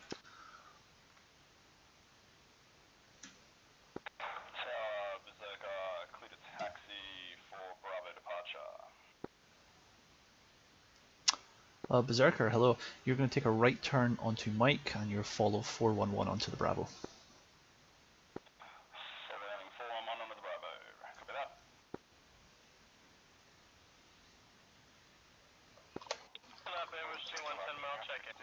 Berserker, clear to taxi for Bravo departure. Berserker, hello. You're going to take a right turn onto Mike and you'll follow 411 onto the Bravo. 411 onto the Bravo. Copy that. Napa ambush 2-1, 10 mile check in.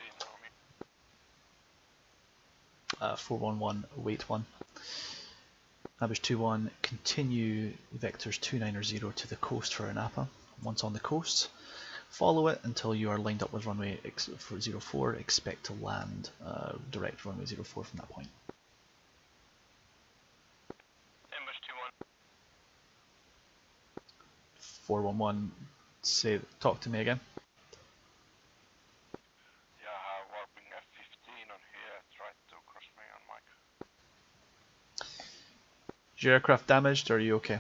411, wait 1. Ambush 2-1, continue vectors 290 to the coast for Anapa. Once on the coast, follow it until you are lined up with runway 04. Expect to land direct runway 04 from that point. Ambush 2-1. 411, talk to me again. Yeah, warping F15 on here, tried to cross me on Mike. Is your aircraft damaged or are you okay?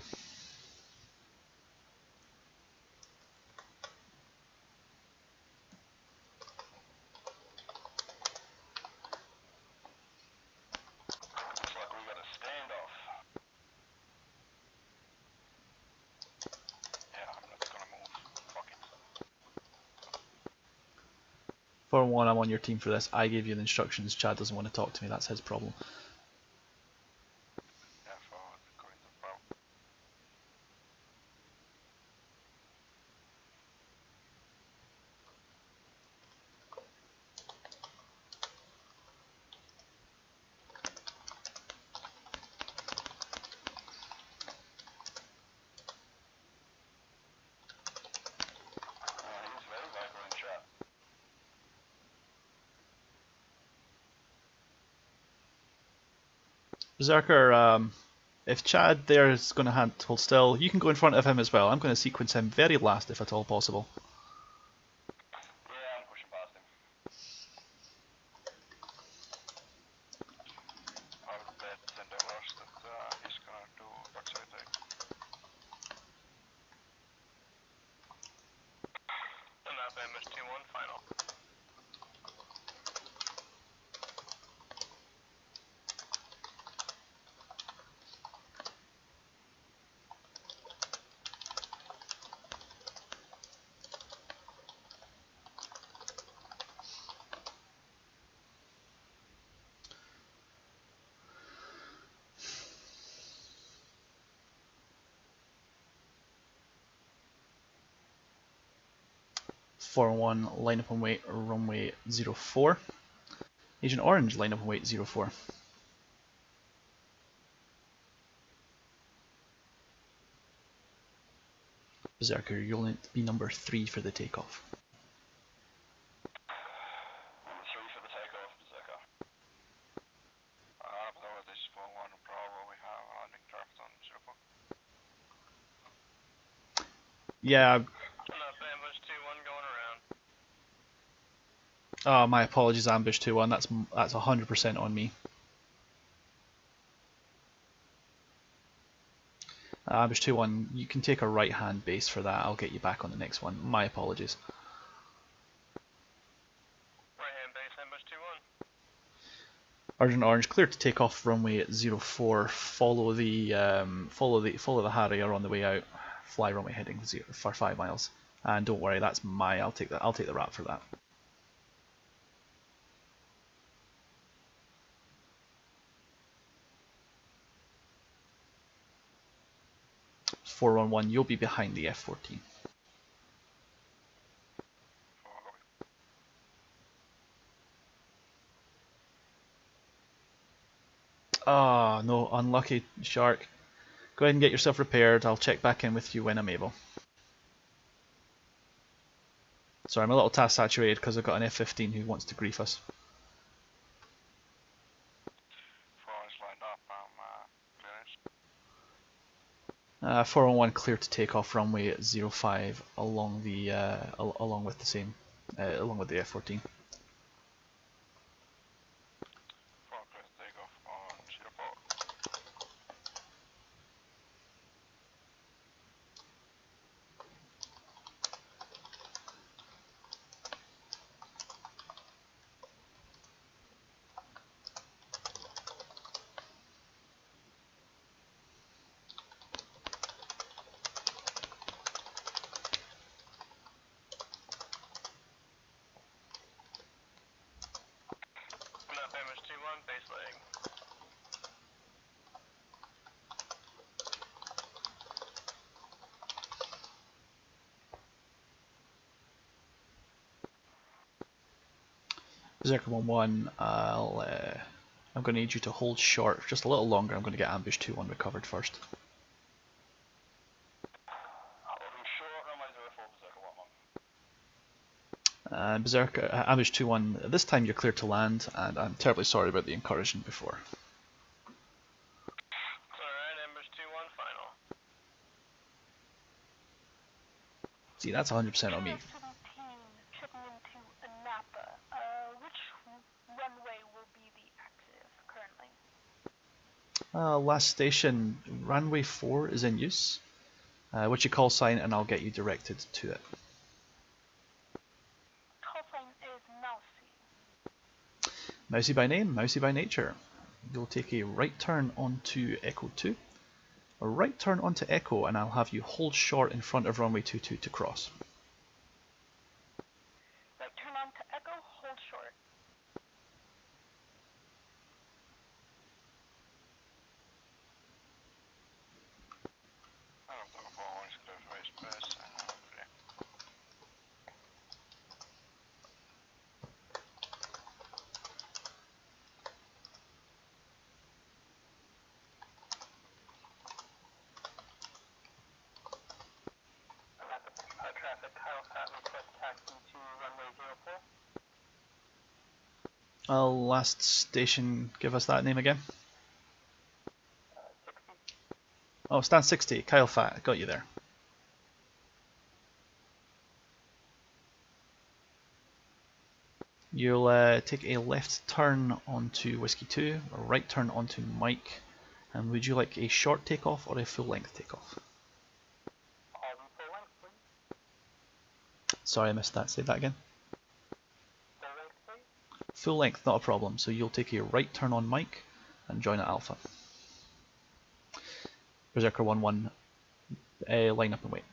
Looks like we got a standoff. Yeah, I'm not gonna move. Fuck it. 411, I'm on your team for this. I gave you the instructions. Chad doesn't want to talk to me. That's his problem. Yeah, for going to Bravo. He's very vital in chat. Berserker, if Chad there is going to hold still, you can go in front of him as well. I'm going to sequence him very last if at all possible. Yeah, I'm pushing past him. I would bet and the rush that he's gonna do backside take. Napa ambush 2-1, final. 401, line up and wait, runway 04. Agent Orange, line up and wait 04. Berserker, you'll need to be number 3 for the takeoff. 3 for the takeoff, Berserker. Otherwise, this is 41 Bravo. We have landing traffic on 04. Yeah. Ambush 2-1 going around. Oh, my apologies, Ambush 2-1. That's 100% on me. Ambush 2-1, you can take a right-hand base for that. I'll get you back on the next one. My apologies. Right-hand base, Ambush 2-1. Urgent Orange, clear to take off runway 04. Follow the Harrier on the way out. Fly runway heading for 5 miles. And don't worry, that's my. I'll take the wrap for that. It's 411. You'll be behind the F-14. Ah, no, unlucky Shark. Go ahead and get yourself repaired. I'll check back in with you when I'm able. Sorry, I'm a little task saturated because I've got an F-15 who wants to grief us. 4's lined up. Clearance. 401 clear to take off runway 05 along the along with the F-14. 4 clear to take off on 04. Ambush 2-1, base leg. Berserker 1-1, I'm going to need you to hold short just a little longer. I'm going to get Ambush 2-1 recovered first. Holding short, runway 04, Berserker 1-1. Berserker, Ambush 2-1, this time you're clear to land, and I'm terribly sorry about the incursion before. It's alright, Ambush 2-1, final. See, that's 100% on me. 17 checking into Anapa. Which runway will be the active currently? Last station, runway 4 is in use. What's your call sign, and I'll get you directed to it. Call sign is Mousy. Mousy by name, Mousy by nature. You'll take a right turn onto Echo 2, a right turn onto Echo, and I'll have you hold short in front of runway 22 to cross. Right turn on to Echo, hold short. Berserker 4-1 is clear for base press. Clear. Traffic, Kyle Fat, request taxi to runway 04. Last station, give us that name again. 60. Oh, stand 60, Kyle Fat, got you there. You'll take a left turn onto Whiskey 2, a right turn onto Mike, and would you like a short takeoff or a full length takeoff? All in full length, please. Sorry, I missed that, say that again. Full length, please. Full length, not a problem, so you'll take a right turn on Mike and join at Alpha. Berserker 1-1, line up and wait. Line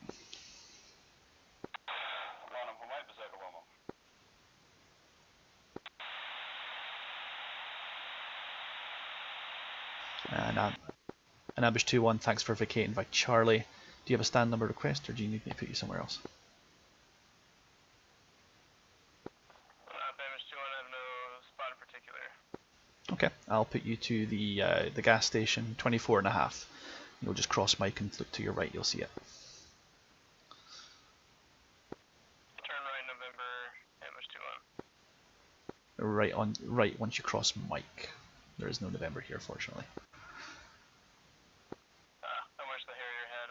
up and wait, Berserker 1-1. And Ambush 2-1, thanks for vacating by Charlie. Do you have a stand number request, or do you need me to put you somewhere else? particular. Okay, I'll put you to the gas station, 24.5. You'll just cross Mike and look to your right, you'll see it. Turn right, November, MH21. Right once you cross Mike. There is no November here, fortunately. I wish the Harrier had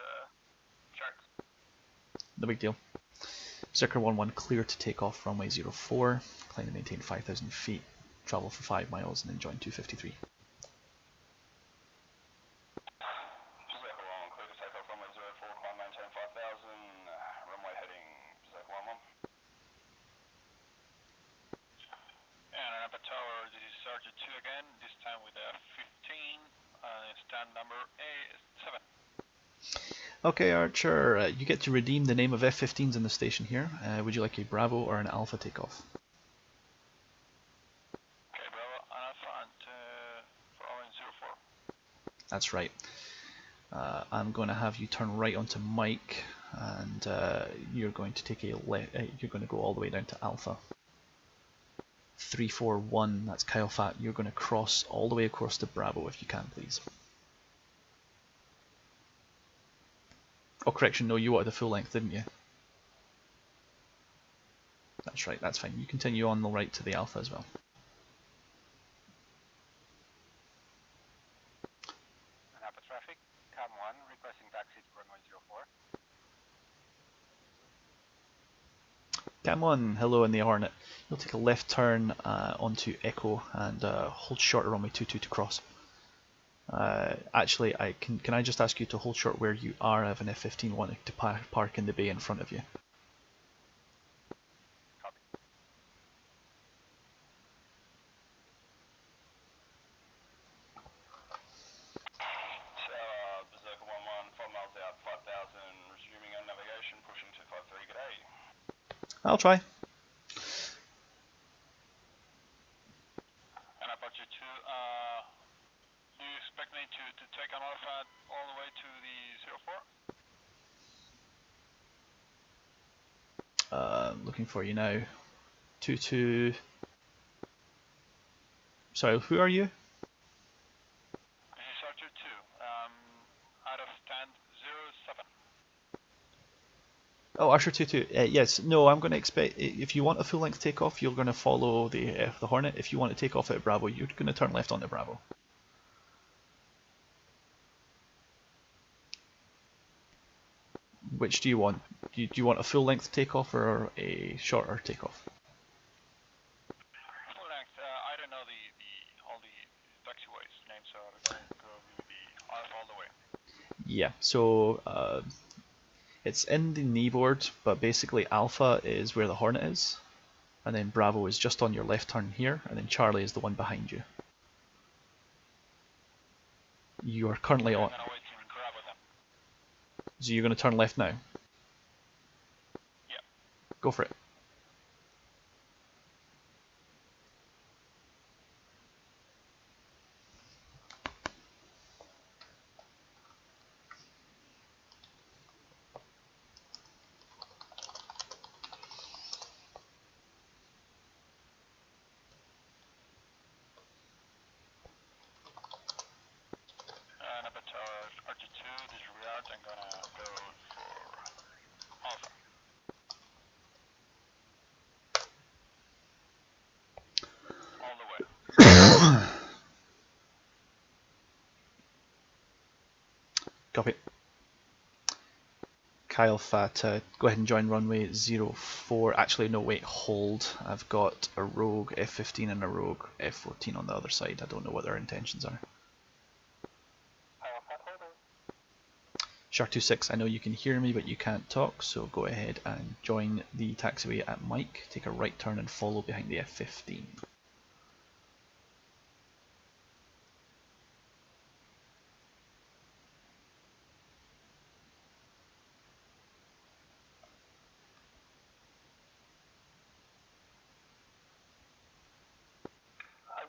charts. No big deal. Circa 11 clear to take off runway 04. Climb and maintain 5,000 feet. Travel for 5 miles and then join 253. Circle 11, clear to take off runway 04, climb maintain 5,000, runway heading Circle 11. And Napa Tower, this is Sergeant 2 again, this time with a 15, stand number A7. Okay, Archer, you get to redeem the name of F-15s in the station here. Would you like a Bravo or an Alpha takeoff? Okay, Bravo, Alpha, and following 04. That's right. I'm going to have you turn right onto Mike, and you're going to take a you're going to go all the way down to Alpha. 341, that's Kyle Fat. You're going to cross all the way across to Bravo if you can, please. Oh, correction, no, you wanted the full length, didn't you? That's right, that's fine. You continue on the right to the Alpha as well. Napa traffic, Cam 1, requesting taxi to runway 04. Cam 1, hello in the Hornet. You'll take a left turn onto Echo and hold short at runway 22 to cross. Actually, can I just ask you to hold short where you are? I have an F-15 wanting to park in the bay in front of you. Copy. Berserker 11, 5 miles out, 5,000, resuming on navigation, pushing 253, g'day. I'll try. And Apache 2, do you expect me to take an Alpha all the way to the 04? Looking for you now. 22. Sorry, who are you? This is Archer 2, out of stand 07. Oh, Archer 22. Yes, no, I'm going to expect, if you want a full length takeoff, you're going to follow the Hornet. If you want to take off at Bravo, you're going to turn left onto Bravo. Which do you want? Do you want a full length takeoff or a shorter takeoff? Full length, I don't know all the taxiways names, so I'm going to go with the Alpha all the way. Yeah, so it's in the kneeboard, but basically Alpha is where the Hornet is, and then Bravo is just on your left turn here, and then Charlie is the one behind you. You are currently on. I'm going to wait to grab with them. So you're going to turn left now? Yeah. Go for it. Napa Tower, Archer 2, this route, I'm going to go for Alpha. All the way. Copy. Kyle Fat, go ahead and join runway 04. Actually, no, wait, hold. I've got a rogue F-15 and a rogue F-14 on the other side. I don't know what their intentions are. Shark 26, I know you can hear me, but you can't talk, so go ahead and join the taxiway at Mike. Take a right turn and follow behind the F-15.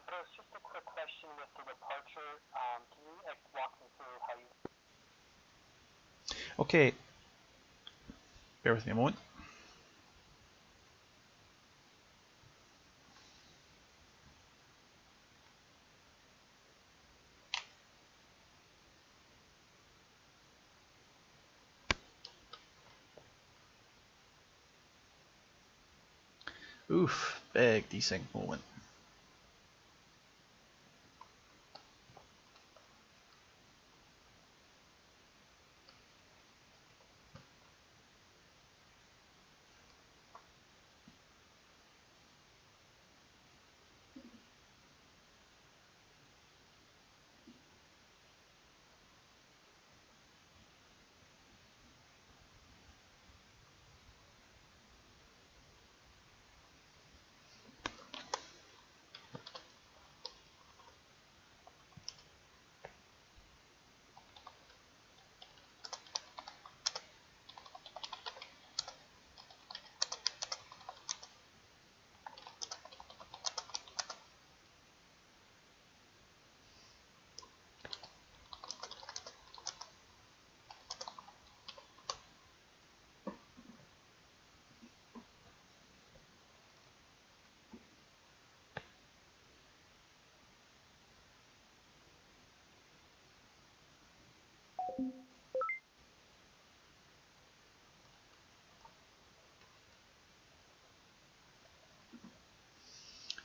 Bruce, just a quick question with the departure. Can you walk me through how you... Okay, bear with me a moment. Oof, big desync moment.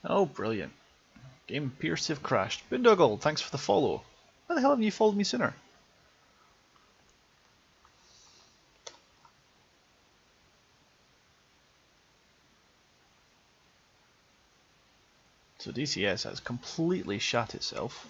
Oh, brilliant. Game appears to have crashed. Boondoggle, thanks for the follow. Why the hell haven't you followed me sooner? So DCS has completely shat itself.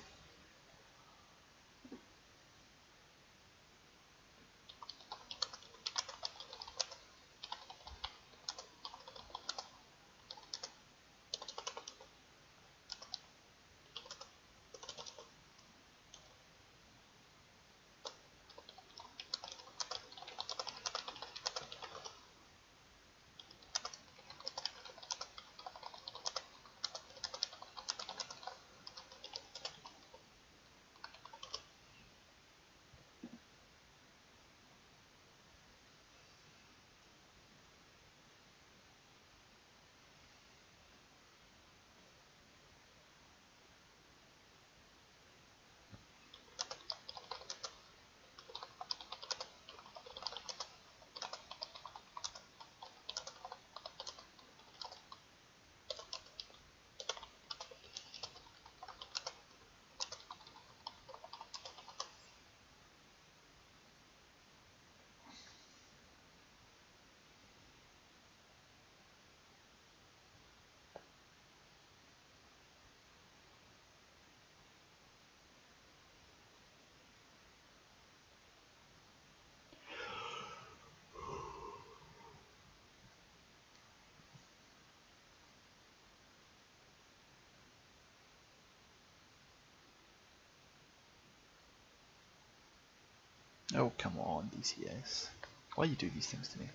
Oh, come on, DCS. Why you do these things to me?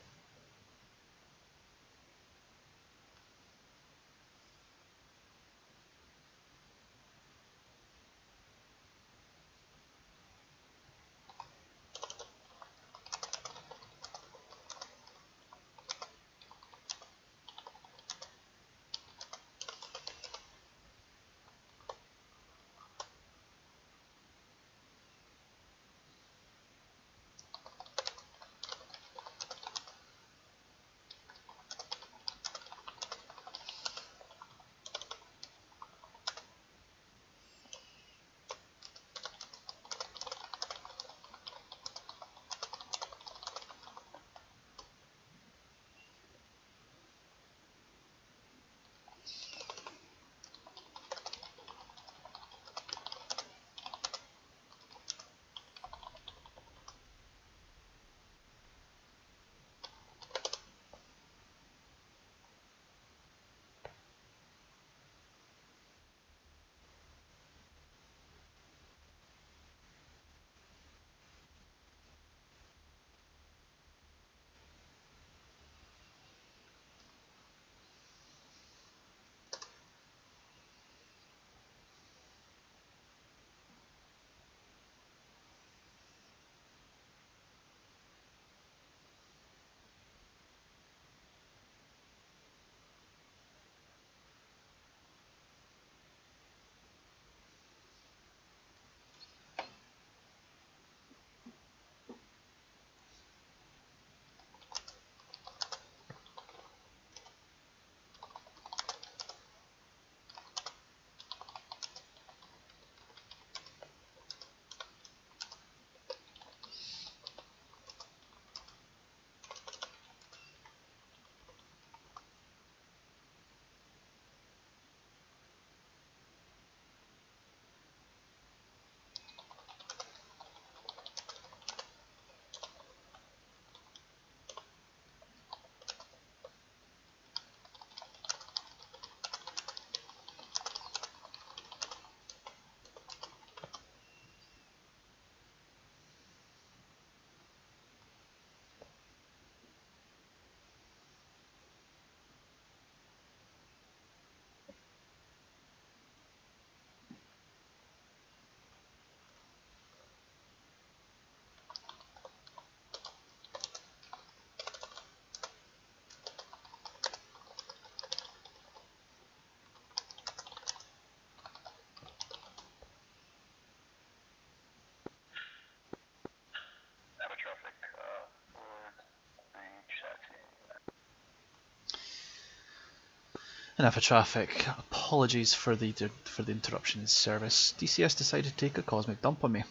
Enough for traffic. Apologies for the interruption in service. DCS decided to take a cosmic dump on me.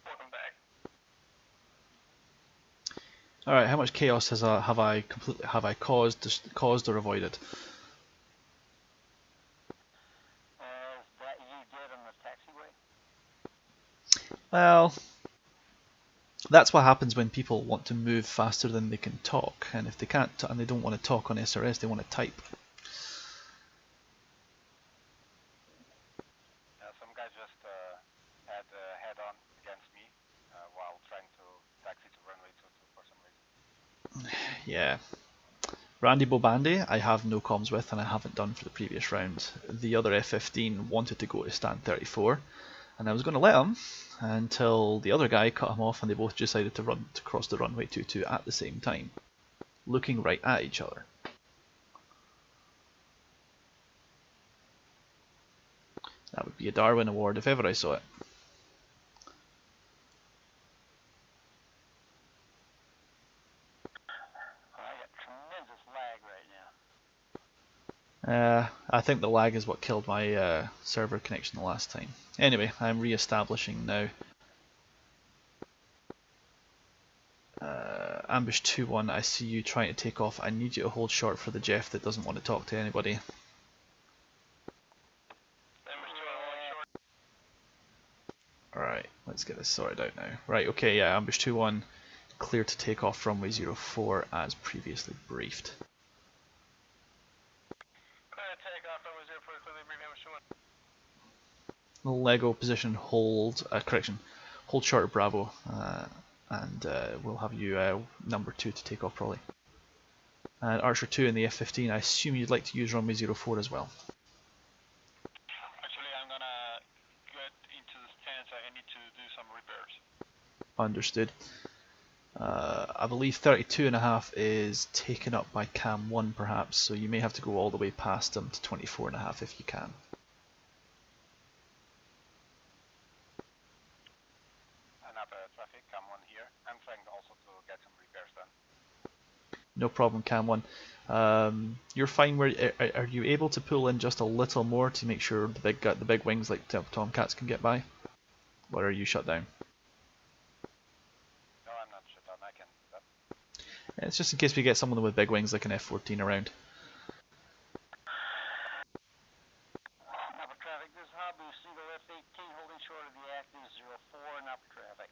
Welcome back. All right, how much chaos have I caused or avoided? That you did on the taxiway? Well, that's what happens when people want to move faster than they can talk, and if they can't and they don't want to talk on SRS, they want to type. Some guy just had head-on against me while trying to taxi to runway 22 for some reason. Yeah. Randy Bobandi, I have no comms with, and I haven't done for the previous round. The other F-15 wanted to go to stand 34, and I was going to let him until the other guy cut him off, and they both decided to cross the runway 22 at the same time, looking right at each other. That would be a Darwin Award if ever I saw it. I got tremendous lag right now. I think the lag is what killed my server connection the last time. Anyway, I'm re-establishing now. Ambush 2-1, I see you trying to take off. I need you to hold short for the Jeff that doesn't want to talk to anybody. Alright, let's get this sorted out now. Right, okay, yeah, Ambush 2-1, clear to take off runway 04 as previously briefed. Clear to take off runway 04, clearly brief Ambush 2-1. Lego position hold, hold short of Bravo, and we'll have you number 2 to take off probably. And Archer 2 in the F-15, I assume you'd like to use runway 04 as well. Actually, I'm gonna get into the stance. I need to do some repairs. Understood. I believe 32.5 is taken up by Cam 1 perhaps, so you may have to go all the way past them to 24.5 if you can. Traffic, Cam 1 here. I'm trying also to get some repairs done. No problem, Cam 1. You're fine. Are you able to pull in just a little more to make sure the big wings like Tomcats can get by? Or are you shut down? No, I'm not shut down. I can do that. Yeah, it's just in case we get someone with big wings like an F-14 around. Napa traffic, this is Habu, Seagull F-18 holding short of the active 04, Napa traffic.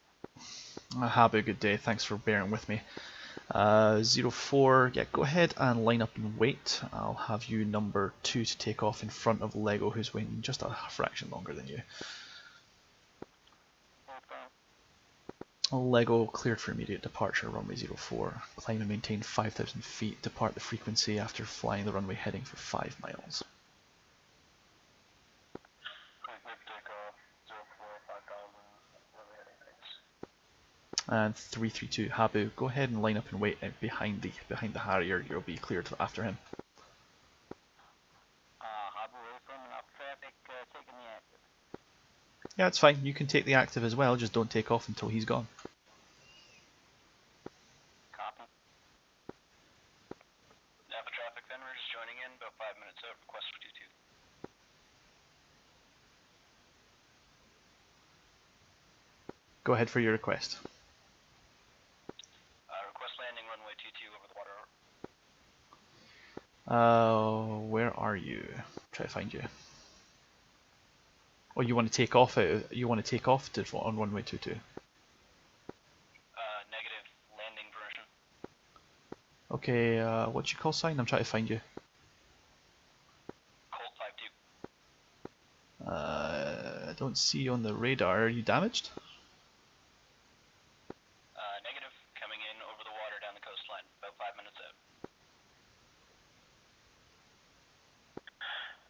Habu, good day. Thanks for bearing with me. 04, yeah, go ahead and line up and wait. I'll have you number 2 to take off in front of Lego, who's waiting just a fraction longer than you. Lego cleared for immediate departure, runway 04. Climb and maintain 5,000 feet. Depart the frequency after flying the runway heading for 5 miles. And 332, Habu, go ahead and line up and wait behind the Harrier. You'll be cleared after him. Habu, from Napa traffic, taking the active. Yeah, it's fine. You can take the active as well, just don't take off until he's gone. Copy. Napa traffic, then we're just joining in, about 5 minutes out, request for 22. Go ahead for your request. Request landing runway 22 over the water. Where are you? Try to find you. Oh, you want to take off? You want to take off on runway 22? Negative landing permission. Okay. What's your call sign? I'm trying to find you. Colt 5-2. I don't see you on the radar. Are you damaged? Negative, coming in over the water down the coastline, about 5 minutes out.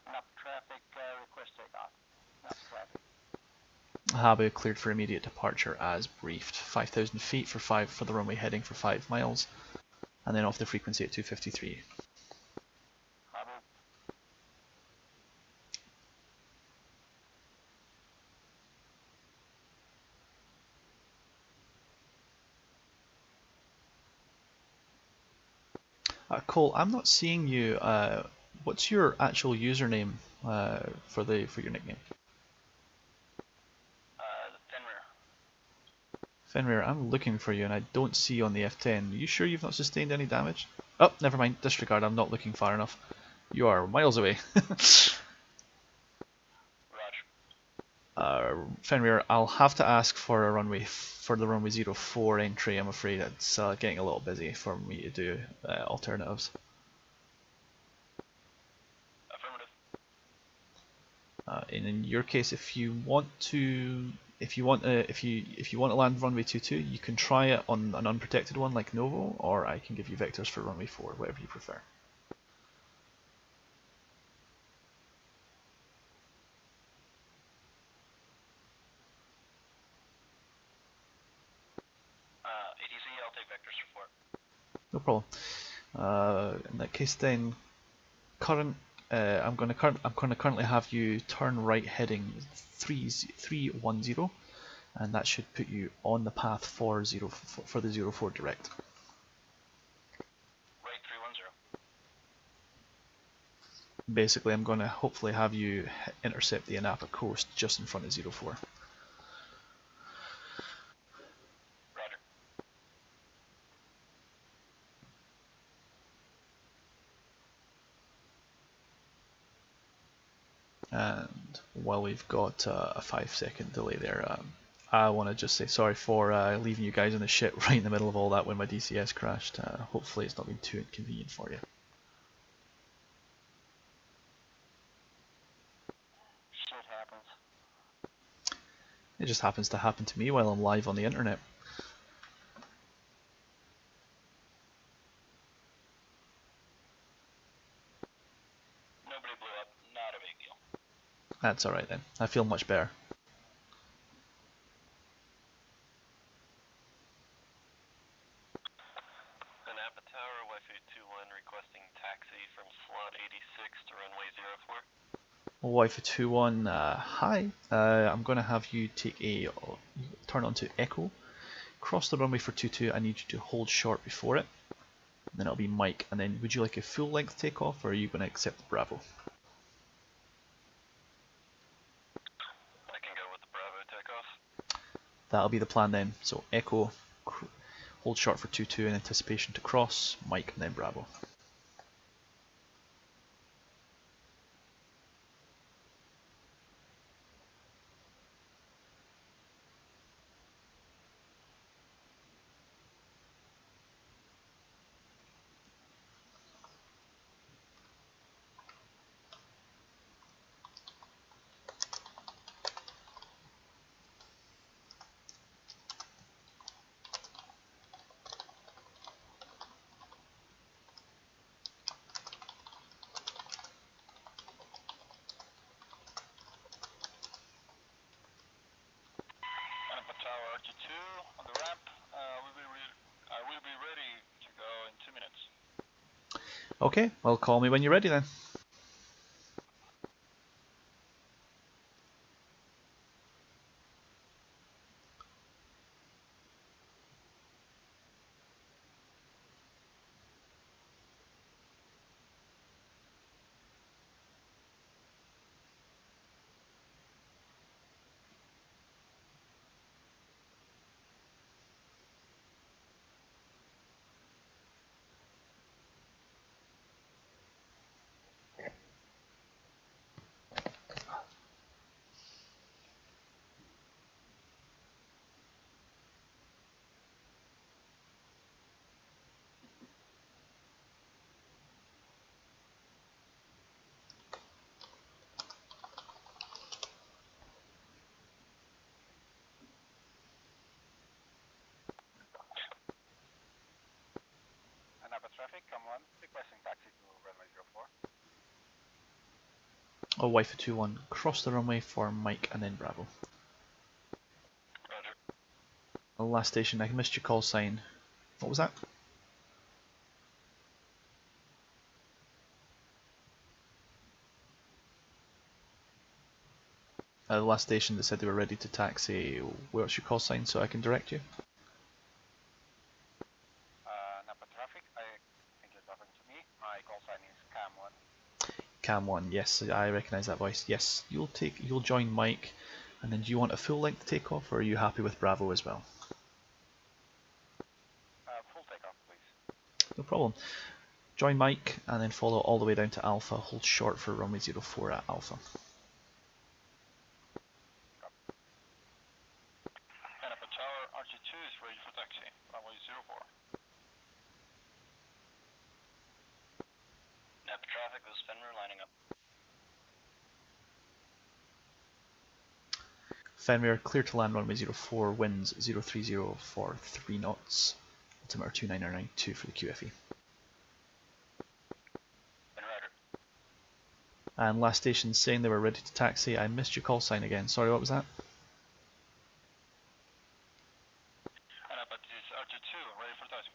Napa traffic, request takeoff. Napa traffic. Habu cleared for immediate departure as briefed. 5,000 feet for the runway heading for 5 miles, and then off the frequency at 253. Habu. Cole, I'm not seeing you. What's your actual username for your nickname? Fenrir. Fenrir, I'm looking for you and I don't see you on the F10. Are you sure you've not sustained any damage? Oh, never mind. Disregard. I'm not looking far enough. You are miles away. Fenrir, I'll have to ask for the runway 04 entry. I'm afraid it's getting a little busy for me to do alternatives. Affirmative. And in your case, if you want to land runway 22, you can try it on an unprotected one like Novo, or I can give you vectors for runway 4, whatever you prefer. ATC, I'll take vectors for 4. No problem. In that case, then I'm going to currently have you turn right heading 310, and that should put you on the path for the 04 direct. Right 310. Basically, I'm going to hopefully have you intercept the Anapa coast just in front of 04. Roger. And while we've got a 5-second delay there, I want to just say sorry for leaving you guys in the shit right in the middle of all that when my DCS crashed. Hopefully it's not been too inconvenient for you. Shit happens. It just happens to happen to me while I'm live on the internet. Nobody blew up. Not a big deal. That's alright then. I feel much better. Anapa Tower, Wi-Fi 21 requesting taxi from slot 86 to runway 04. Wi-Fi 21, hi. I'm going to have you take a turn onto Echo, cross the runway for 22. I need you to hold short before it. And then it'll be Mike. And then would you like a full length takeoff, or are you going to accept the Bravo? I can go with the Bravo takeoff. That'll be the plan then. So Echo, hold short for 22 in anticipation to cross, Mike, and then Bravo. Anapa Tower RT2 on the ramp. I will be ready to go in 2 minutes. Okay, well call me when you're ready then. Anapa traffic, come on, requesting taxi to runway 04. Oh, Wi-Fi 21, cross the runway for Mike and then Bravo. Roger. Last station, I missed your call sign. What was that? The last station that said they were ready to taxi. What's your call sign so I can direct you? Napa traffic, I think you're talking to Cam 1, yes, I recognise that voice. Yes, you'll join Mike, and then do you want a full length takeoff, or are you happy with Bravo as well? Full takeoff, please. No problem. Join Mike, and then follow all the way down to Alpha. Hold short for runway 04 at Alpha. Hennepin Tower, RG2 is ready for taxi, runway 04. Napa traffic, this is Fenrir lining up. Fenrir, clear to land runway 04, winds 030 for 3 knots. Altimeter 29992 for the QFE. And last station saying they were ready to taxi. I missed your call sign again. Sorry, what was that? But this is RG2, ready for taxi.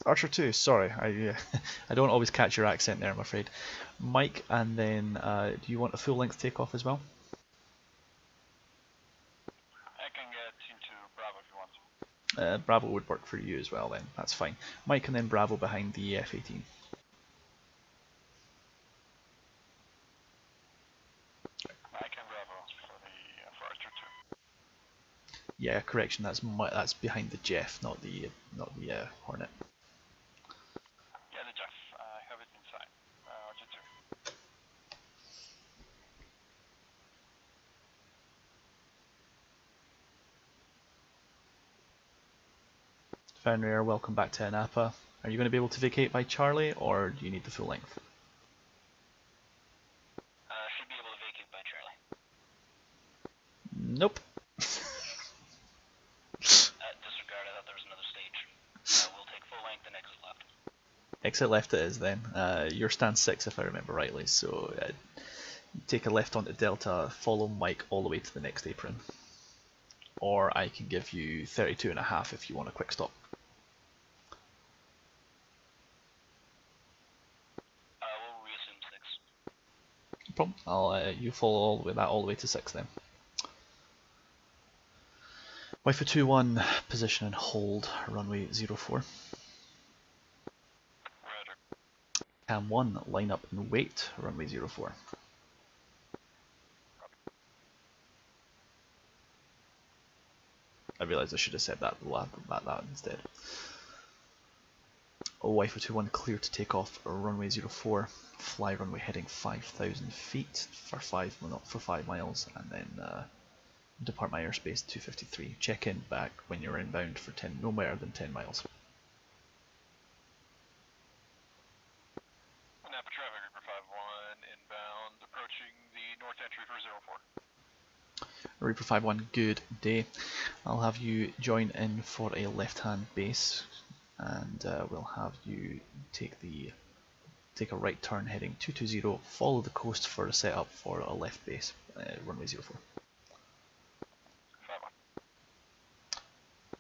Archer 2, sorry, I don't always catch your accent there, I'm afraid. Mike, and then do you want a full length takeoff as well? I can get into Bravo if you want. Bravo would work for you as well then, that's fine. Mike and then Bravo behind the F-18. Mike and Bravo for Archer 2. Yeah, correction, that's behind the Jeff, not the Hornet. Yeah, the Jeff. I have it inside. Archer 2. Fenrir, welcome back to Napa. Are you going to be able to vacate by Charlie, or do you need the full length? Should be able to vacate by Charlie. Nope. Disregard, I thought there was another stage. We'll take full length and exit left. Exit left it is then. You're stand 6 if I remember rightly, so take a left onto Delta, follow Mike all the way to the next apron. Or I can give you 32.5 if you want a quick stop. We'll reassume 6. No problem. You follow all the way to 6 then. Wi-Fi 21, position and hold, runway 04. Roger. Cam 1, line up and wait, runway 04. I realised I should have said that instead. Wi-Fi 21 clear to take off runway 04. Fly runway heading 5,000 feet for 5 miles, and then depart my airspace 253. Check in back when you're inbound for no more than 10 miles. Napa traffic, Reaper 51, inbound, approaching the north entry for 04. Reaper 51, good day. I'll have you join in for a left-hand base, and we'll have you take a right turn heading 220. Follow the coast for a setup for a left base, runway 04. 51.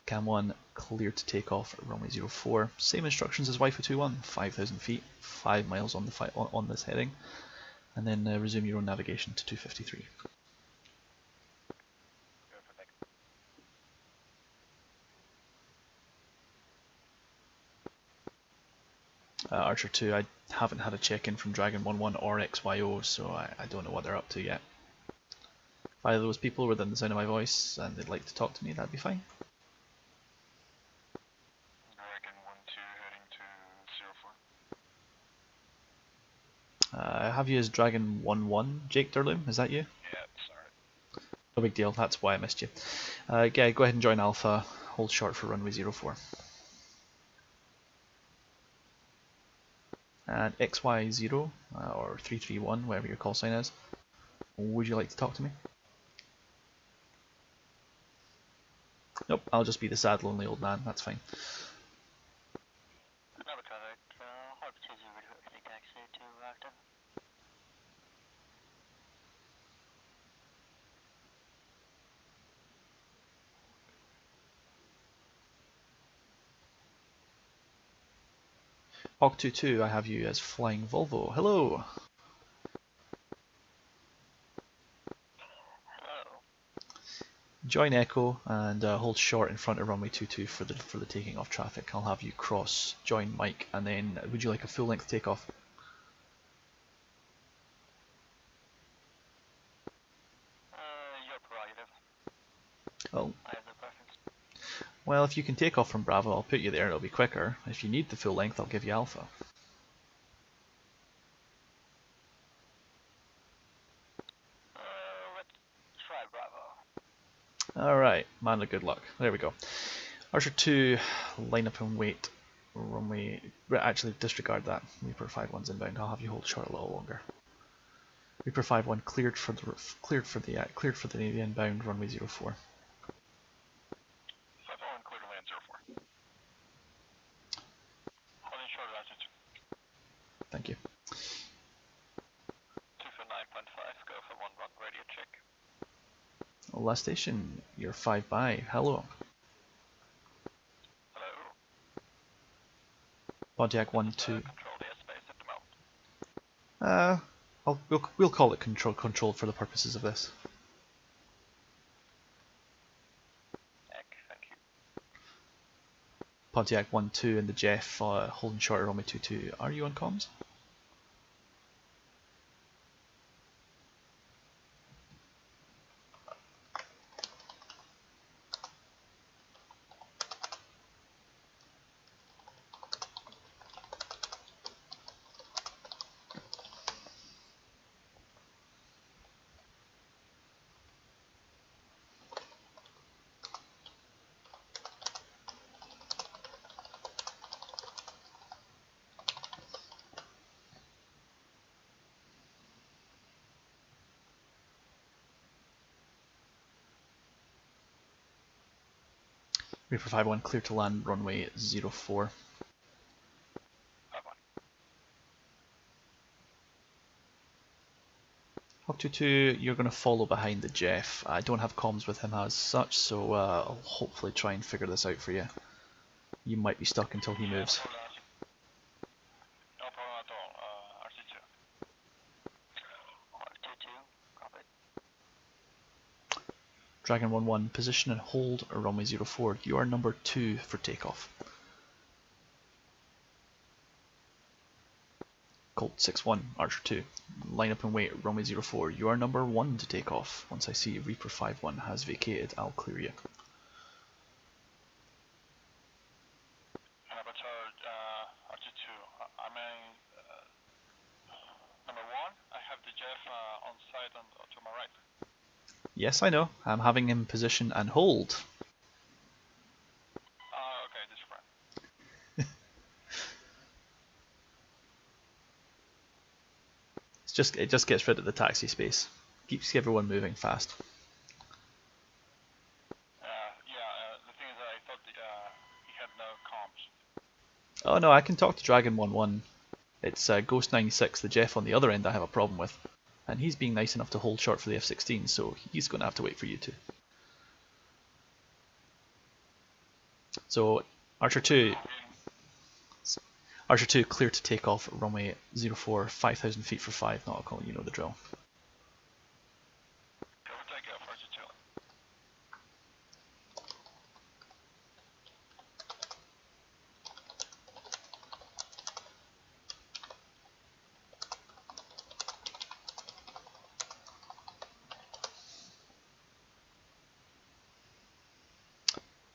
Cam 1 clear to take off at runway 04. Same instructions as Wi-Fi 21, 5,000 feet, 5 miles on this heading, and then resume your own navigation to 253. Archer 2, I haven't had a check-in from Dragon 11 or XYO, so I don't know what they're up to yet. If either of those people were within the sound of my voice and they'd like to talk to me, that'd be fine. Dragon 12 heading to 04. I have you as Dragon 11, Jake Durloom, is that you? Yeah, sorry. No big deal, that's why I missed you. Yeah, go ahead and join Alpha, hold short for runway 04. And XY0, or 331, whatever your call sign is, would you like to talk to me? Nope, I'll just be the sad, lonely old man, that's fine. Napa traffic, Hoggit 2 ready for heading taxi to active. Hog22, I have you as Flying Volvo. Hello! Hello. Join Echo and hold short in front of runway 22 for the taking off traffic. I'll have you cross, join Mike, and then would you like a full length takeoff? Oh, I have no preference. well, if you can take off from Bravo, I'll put you there, it'll be quicker. If you need the full length, I'll give you Alpha. Let's try Bravo. Alright, man of good luck. There we go. Archer 2, line up and wait. Runway. Actually, disregard that. Reaper 5-1's inbound. I'll have you hold short a little longer. Reaper 5-1 cleared for the Navy inbound. Runway 04. 5-1 clear to land 04. Holding short of altitude. Thank you. 2 for 9.5, go for 1 run, radio check. Last station, you're 5 by. Hello. Hello. Pontiac 1-2. Control the airspace at the moment. We'll call it controlled for the purposes of this. Thank you. Pontiac 1-2 and the Jeff holding short of runway 22. Are you on comms? Reaper 5-1 clear to land runway 04. 5-1. Hawk 2-2, you're going to follow behind the Jeff. I don't have comms with him as such, so I'll hopefully try and figure this out for you. You might be stuck until he moves. No problem at all. RC2. R22, copy. Dragon 1-1, position and hold runway 04. You are number 2 for takeoff. Colt 6-1, Archer 2. Line up and wait, runway 04. You are number 1 to take off. Once I see Reaper 5-1 has vacated, I'll clear you. RC2. I'm number 1. I have the Jeff on site and to my right. Yes, I know. I'm having him position and hold. Okay, this friend. It just gets rid of the taxi space. Keeps everyone moving fast. The thing is that I thought he had no comms. Oh no, I can talk to Dragon 1-1. It's Ghost 96, the Jeff on the other end I have a problem with. And he's being nice enough to hold short for the F-16, so he's going to have to wait for you two. So, Archer 2 clear to take off at runway 04, 5,000 feet for 5 nautical, you know the drill. Overtake RC2.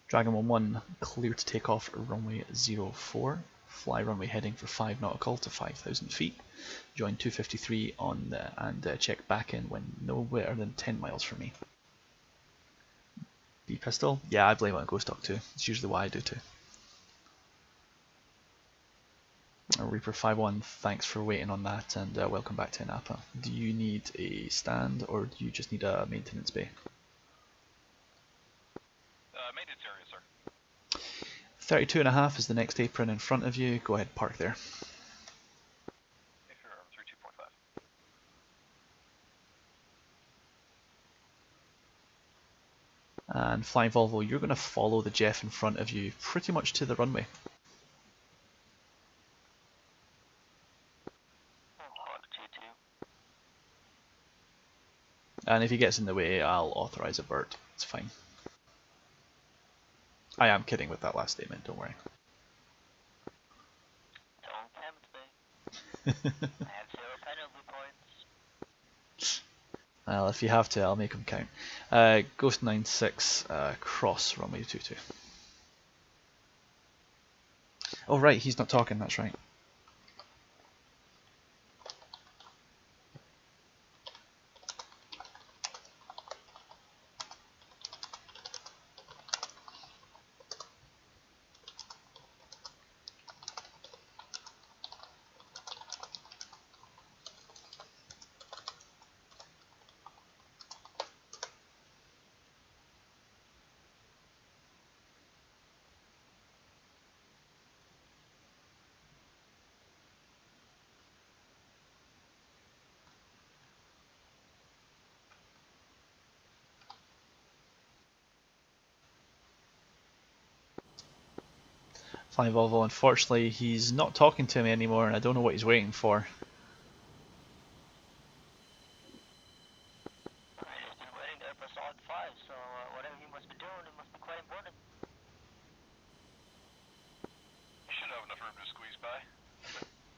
Dragon 1-1 clear to take off at runway 04, fly runway heading for 5 nautical to 5,000 feet. Join 253 on and check back in when nowhere than 10 miles from me. B pistol? Yeah, I blame it on Ghost Dog too. It's usually what I do too. Reaper 5-1, thanks for waiting on that and welcome back to Napa. Do you need a stand or do you just need a maintenance bay? Maintenance area, sir. 32.5 is the next apron in front of you. Go ahead, park there. If you're 32.5. And Flying Volvo, you're going to follow the Jeff in front of you pretty much to the runway. R22. And if he gets in the way, I'll authorize a BERT. It's fine. I am kidding with that last statement, don't worry. Don't tempt me. I have 0 penalty points. Well, if you have to, I'll make them count. Ghost 96, cross runway 22. Oh right, he's not talking, that's right. Flying Volvo, unfortunately, he's not talking to me anymore, and I don't know what he's waiting for. He's been waiting there for a solid 5, so whatever he must be doing, it must be quite important. You should have enough room to squeeze by.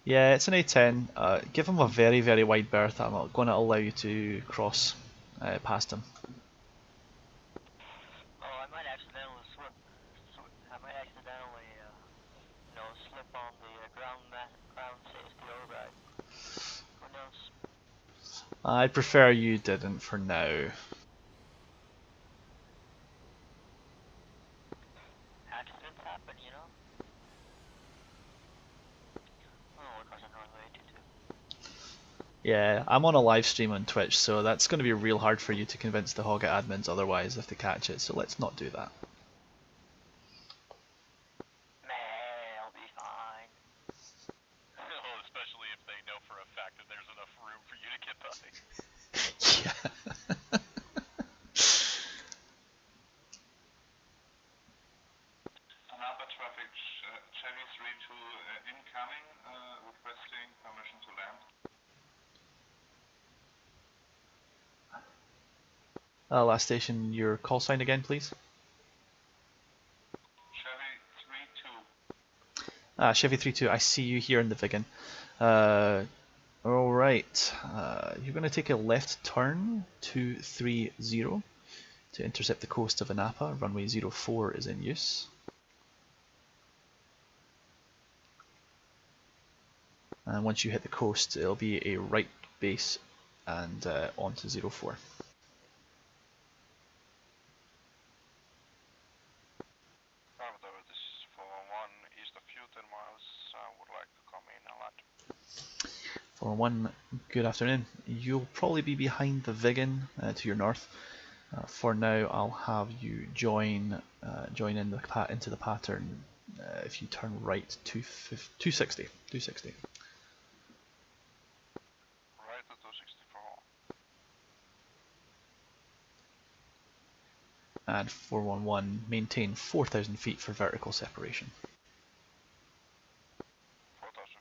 Yeah, it's an A10. Give him a very, very wide berth. I'm not going to allow you to cross past him. Oh, I might accidentally slip. I might accidentally, slip on the ground safety override. Who knows? I'd prefer you didn't for now. Accidents happen, you know? Oh, we're crossing runway 22. Yeah, I'm on a live stream on Twitch, so that's going to be real hard for you to convince the Hoggit admins otherwise if they catch it, so let's not do that. I'll be fine. Oh, especially if they know for a fact that there's enough room for you to get by. Yeah. Napa traffic, Chevy 32 incoming, requesting permission to land. Last station, your call sign again, please. Chevy 32. Chevy 32, I see you here in the Vigan. Alright, you're going to take a left turn 230 to intercept the coast of Anapa. Runway 04 is in use. And once you hit the coast, it'll be a right base and onto 04. Bravo, this is 411 east of you, 10 miles. Would like to come in and land. 411, good afternoon. You'll probably be behind the Vigan to your north. For now, I'll have you join into the pattern if you turn right 260. 260. Right to 264. And 411, maintain 4,000 feet for vertical separation. 4,000 feet.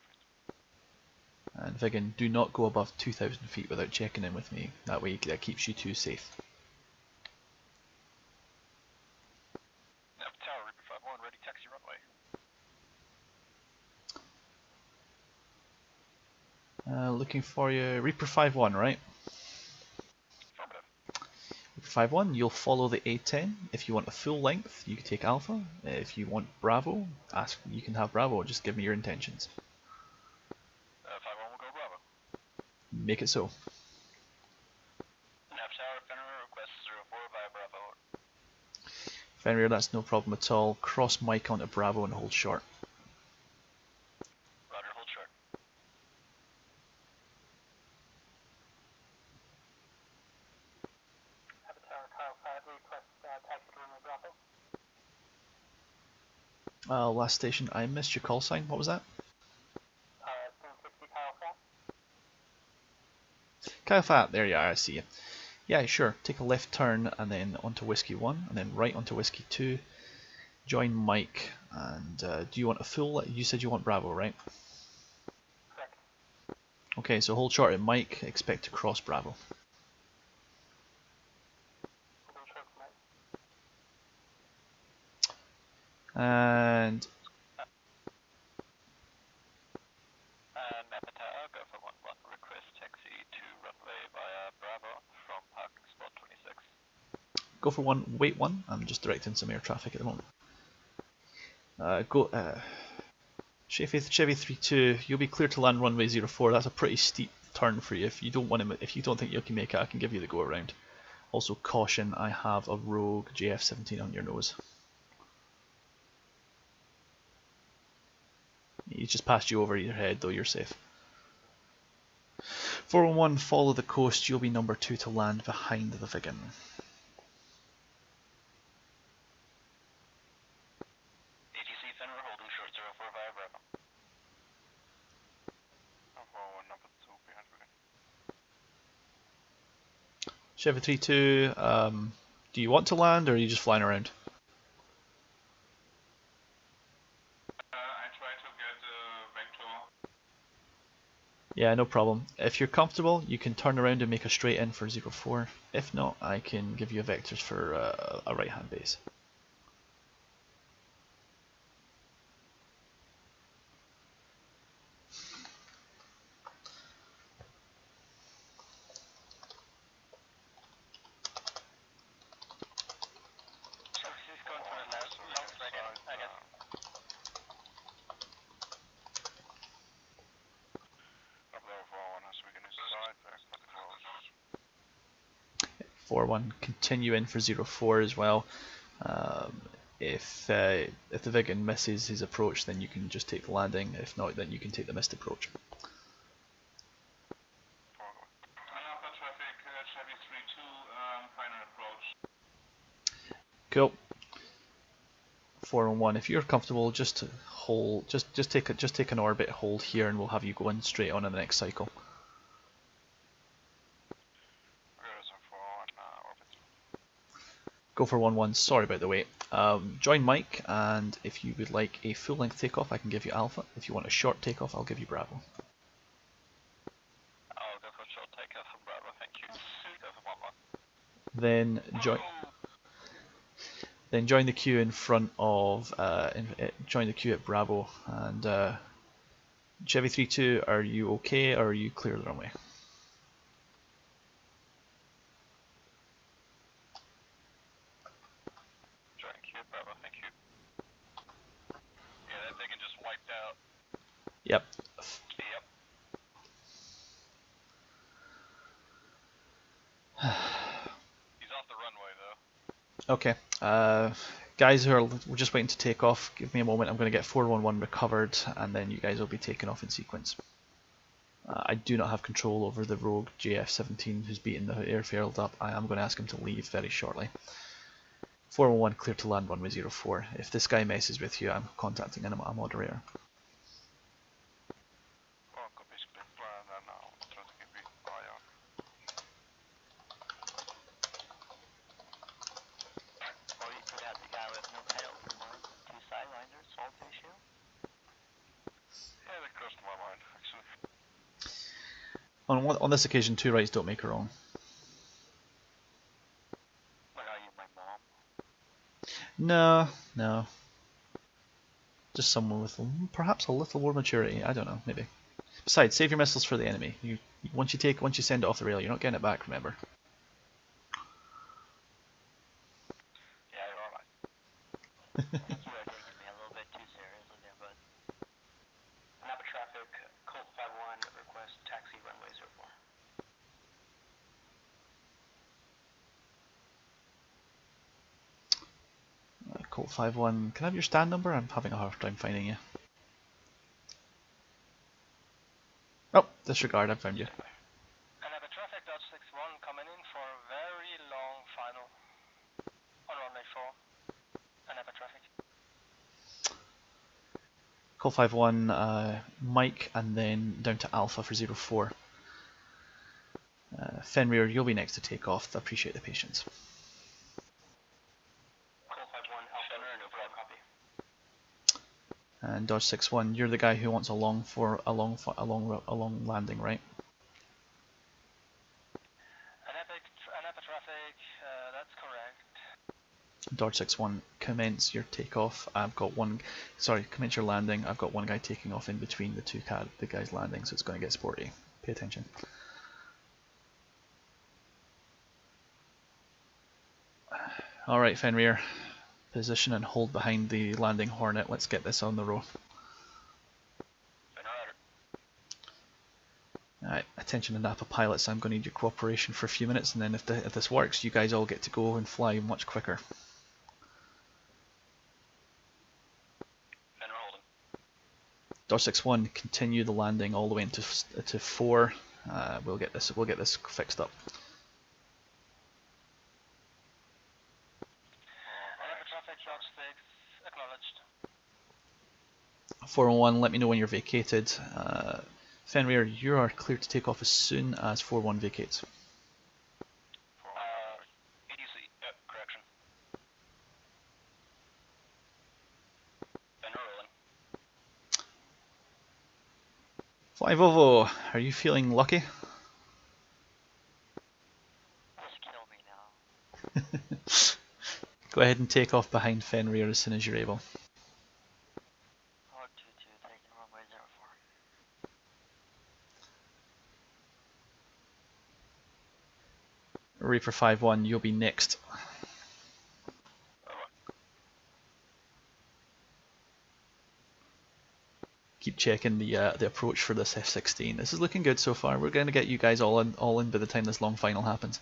And Vigan, do not go above 2,000 feet without checking in with me. That way, that keeps you two safe. Tower, Reaper 51, ready, taxi runway. Looking for you, Reaper 51, right? Affirmative. Reaper 51, you'll follow the A10. If you want a full length, you can take Alpha. If you want Bravo, you can have Bravo. Just give me your intentions. 51 will go Bravo. Make it so. Nav Tower, Fenrir, request 04 via Bravo. Fenrir, that's no problem at all. Cross Mike onto Bravo and hold short. Roger, hold short. Avatar Kyle 5, request taxi to runway Bravo. Last station, I missed your call sign. What was that? 760 Kyle 5. Kyle Fat, there you are, I see you. Yeah, sure. Take a left turn and then onto Whiskey 1 and then right onto Whiskey 2. Join Mike and do you want a full? You said you want Bravo, right? Correct. Okay, so hold short at Mike. Expect to cross Bravo. Holding short for Mike. And Napa Tower, go for 11, request taxi to runway via Bravo from go for one, wait one. I'm just directing some air traffic at the moment. Chevy 32, you'll be clear to land runway 04. That's a pretty steep turn for you. If you don't think you can make it, I can give you the go around. Also caution, I have a rogue JF-17 on your nose. He's just passed you over your head, though you're safe. 411, follow the coast. You'll be number 2 to land behind the Vigan. ATC Fenrir holding short 04 via Bravo. 411, number 2 behind Vigan. Chevy 32, do you want to land or are you just flying around? I try to get vector. Yeah, no problem. If you're comfortable, you can turn around and make a straight in for 04. If not, I can give you vectors for a right hand base. She's going for the left, long straight in, I guess. 4-1, continue in for 04 as well. If the Vigan misses his approach, then you can just take the landing. If not, then you can take the missed approach. Traffic, Chevy 32, final approach. Cool. 4-1. If you're comfortable, just hold, just take an orbit, hold here, and we'll have you going straight on in the next cycle. Go for 1-1. Sorry about the wait. Join Mike, and if you would like a full-length takeoff, I can give you Alpha. If you want a short takeoff, I'll give you Bravo. I'll go for short takeoff from Bravo, thank you. Go for 1-1. Then join the queue in front of join the queue at Bravo, and Chevy 32, are you okay or are you clear of the runway? Join queue at Bravo, thank you. Yeah, that Vigan just wiped out. Yep. Yep. He's off the runway though. Okay. Guys who are we're just waiting to take off, give me a moment. I'm going to get 411 recovered, and then you guys will be taken off in sequence. I do not have control over the rogue JF-17 who's beaten the airfield up. I am going to ask him to leave very shortly. 411 clear to land runway 04. If this guy messes with you, I'm contacting a moderator. On this occasion, 2 rights don't make a wrong. What are you, my mom? No. Just someone with perhaps a little more maturity. I don't know, maybe. Besides, save your missiles for the enemy. Once you send it off the rail, you're not getting it back. Remember. Yeah, you're alright. I think you are taking me a little bit too seriously there, bud. Napa traffic, Colt 51, request taxi runway 04. Colt 51. Can I have your stand number? I'm having a hard time finding you. Oh, disregard. I found you. Napa traffic, Dodge 61, coming in for a very long final on runway 4. Napa traffic. Colt 51, Mike, and then down to Alpha for 04. Fenrir, you'll be next to take off. Appreciate the patience. Colt 51, Alpha, no problem, copy. And Dodge 61, you're the guy who wants a long landing, right? Napa traffic, that's correct. Dodge 61, commence your takeoff. Commence your landing. I've got one guy taking off in between the guys landing, so it's going to get sporty. Pay attention. Alright, Fenrir. Position and hold behind the landing Hornet. Let's get this on the row. Alright, attention to Napa pilots, I'm going to need your cooperation for a few minutes, and then if this works, you guys all get to go and fly much quicker. Dodge 6-1, continue the landing all the way into 4. We'll get this fixed up. Traffic, Dodge 6, acknowledged. 411, let me know when you're vacated. Fenrir, you are clear to take off as soon as 4-1 vacates. ADC, yep, correction. And rolling. Fly Volvo, are you feeling lucky? Just kill me now. Go ahead and take off behind Fenrir as soon as you're able. Hog 22 taking runway 04. Reaper 5-1, you'll be next. Keep checking the approach for this F-16. This is looking good so far. We're going to get you guys all in by the time this long final happens.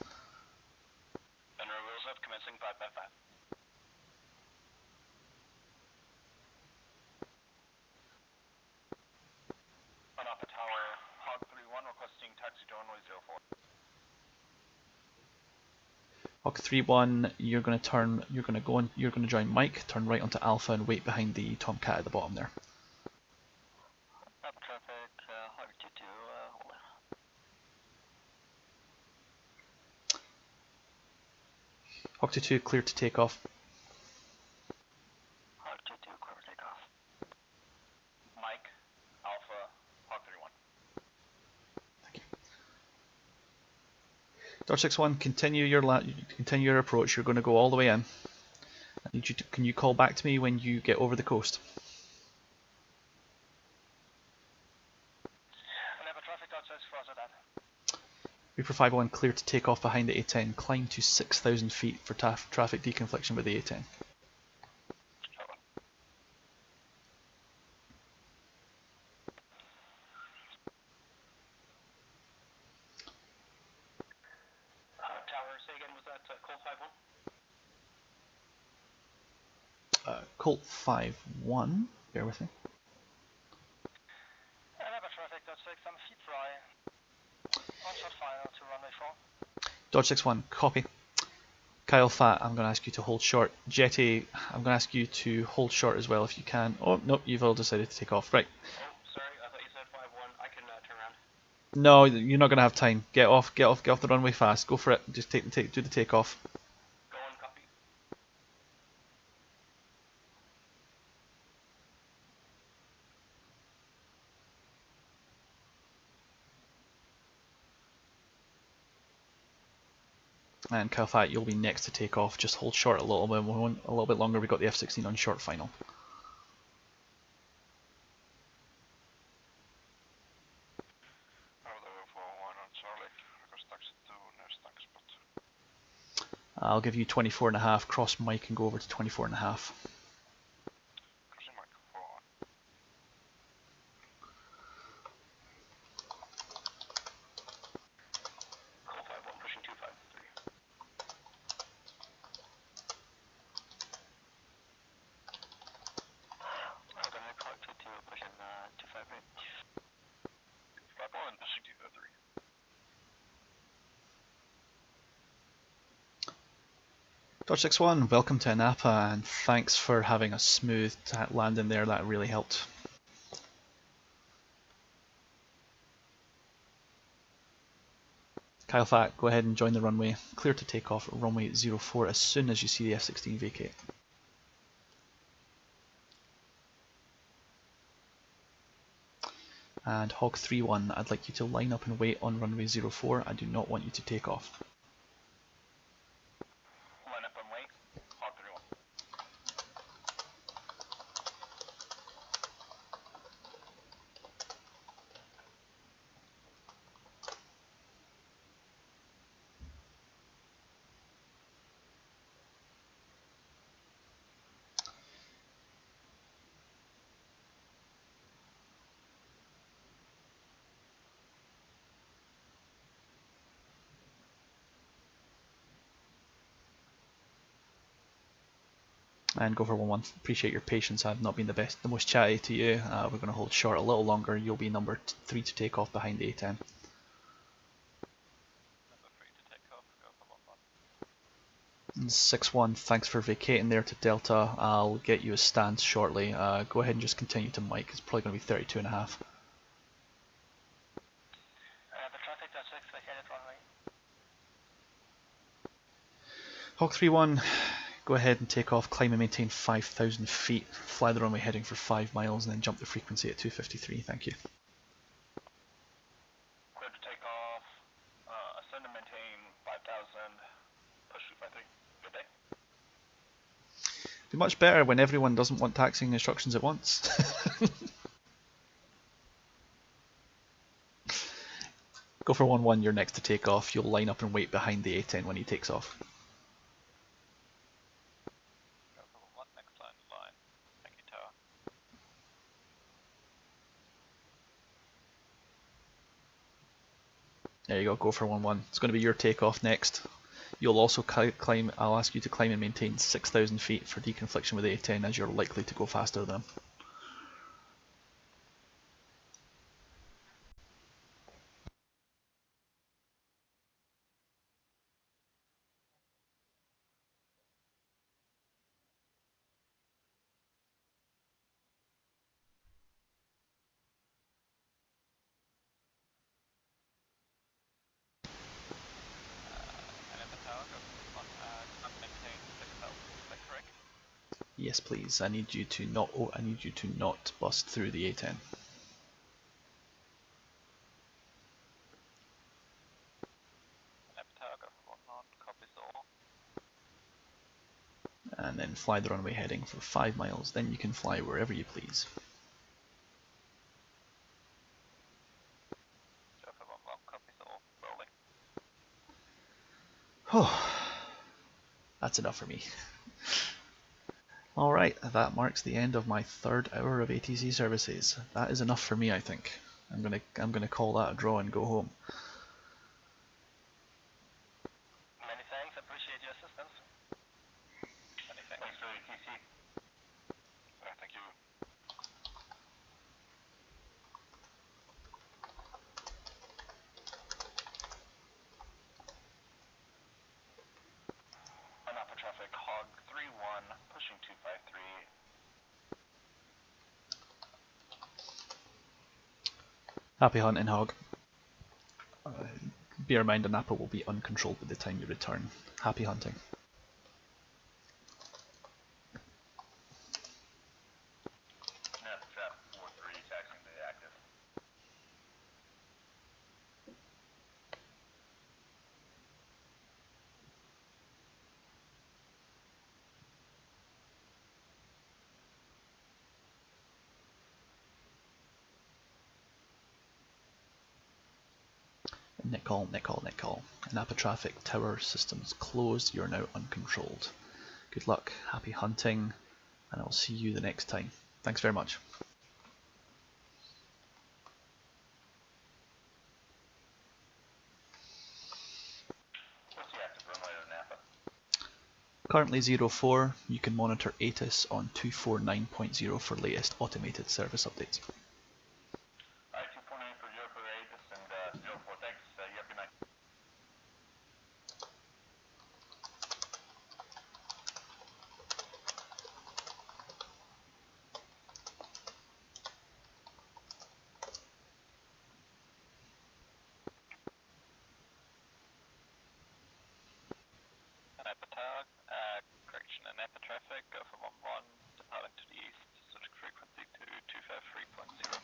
And wheels up, commencing 5x5. On Alpha Tower, Hog 3-1 requesting taxi to runway 04. Hawk 3-1, you're going to join Mike, turn right onto Alpha and wait behind the Tomcat at the bottom there. Up traffic, Hog 22, hold on. Hawk 2-2, clear to take off. Hog 22, clear for takeoff. Mike, Alpha, Hog 3-1. Dodge 6-1, continue your approach. You're going to go all the way in. I need you to, can you call back to me when you get over the coast? Napa traffic, Dodge 6 cross that. Reaper 5-1, clear to take off behind the A10. Climb to 6,000 feet for traffic deconfliction with the A10. Tower, say again, was that Colt 5-1? Colt 5-1, bear with me. Napa traffic, Dodge 6, I'm feet fly. Onshot final to runway 4. Dodge 6-1, copy. Kyle Fat, I'm going to ask you to hold short. Jetty, I'm going to ask you to hold short as well if you can. Oh, nope, you've all decided to take off. Right. Oh, sorry, I thought you said 5-1. I can turn around. No, you're not going to have time. Get off the runway fast. Go for it. Just do the takeoff. Go on, copy. And Kyle Fat, you'll be next to take off. Just hold short a little bit longer. We've got the F-16 on short final. I'll give you 24.5. Cross Mike and go over to 24.5. Colt 5-1, pushing 253. Hog 22, pushing 258. 5-1, pushing 253. Dodge 6-1, welcome to Napa, and thanks for having a smooth landing there. That really helped. Kyle Fat, go ahead and join the runway. Clear to take off at runway 04 as soon as you see the F-16 vacate. And Hog 3-1, I'd like you to line up and wait on runway 04. I do not want you to take off. Line up and wait. Hog 3-1. And go for 1-1. Appreciate your patience. I've not been the most chatty to you. We're going to hold short a little longer. You'll be number 3 to take off behind the A10. Number 3 to take off, go for 1-1. 6-1. Thanks for vacating there to Delta. I'll get you a stance shortly. Go ahead and just continue to Mike. It's probably going to be 32.5. The traffic to 6 vacated runway. Hawk 3-1. Go ahead and take off, climb and maintain 5,000 feet, fly the runway heading for 5 miles, and then jump the frequency at 253. Thank you. Clear to take off, ascend and maintain 5,000, push 253. Good day. Be much better when everyone doesn't want taxiing instructions at once. Go for 1-1, you're next to take off. You'll line up and wait behind the A10 when he takes off. Go for 1-1, next line. Thank you, tower. There you go for 1-1. It's going to be your takeoff next. You'll also climb, I'll ask you to climb and maintain 6,000 feet for deconfliction with the A10 as you're likely to go faster than him. And at the tower, go for 1-1, maintain 6,000, is that correct? Yes, please. I need you to not bust through the A10. And at the tower, go for 1-1, copies all. And then fly the runway heading for 5 miles. Then you can fly wherever you please. Go for 1-1, copies all, rolling. Oh, that's enough for me. Alright, that marks the end of my 3rd hour of ATC services. That is enough for me, I think. I'm gonna call that a draw and go home. Many thanks, appreciate your assistance. Many thanks. Thanks for ATC. Thank you. On upper traffic, Hog 3-1, pushing 253. Happy hunting, Hog. Bear in mind, the Napa will be uncontrolled by the time you return. Happy hunting. Nap trap 4-3, taxiing to active. Nicol. Napa traffic tower systems closed. You're now uncontrolled. Good luck, happy hunting, and I'll see you the next time. Thanks very much. What's the active runway to Napa? Currently 04. You can monitor ATIS on 249.0 for latest automated service updates. Alright, 249 for 0 for ATIS and 04. Thanks. You have a good night. And at the tower, correction, and at the traffic, go for 1-1, departing to the east, switch frequency to 253.0.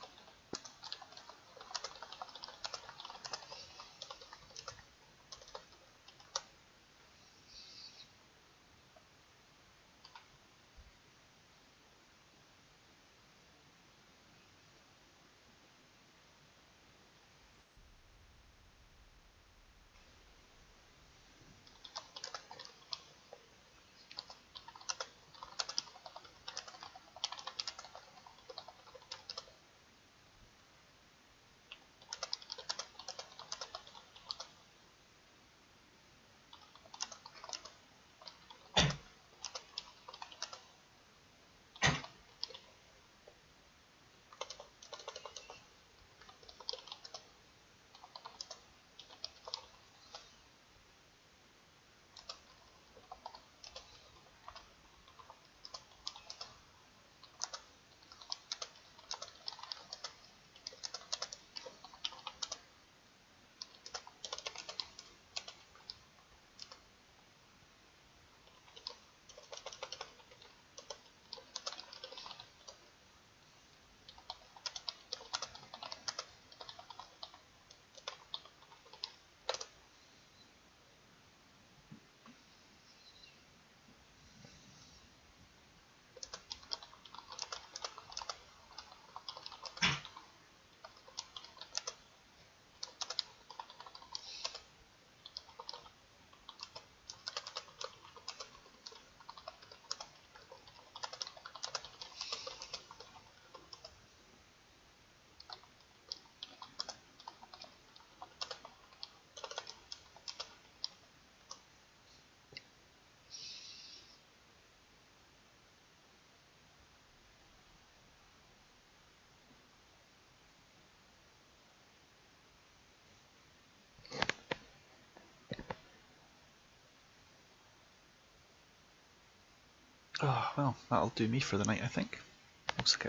Oh, well, that'll do me for the night, I think.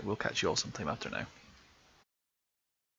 We'll catch you all sometime after now.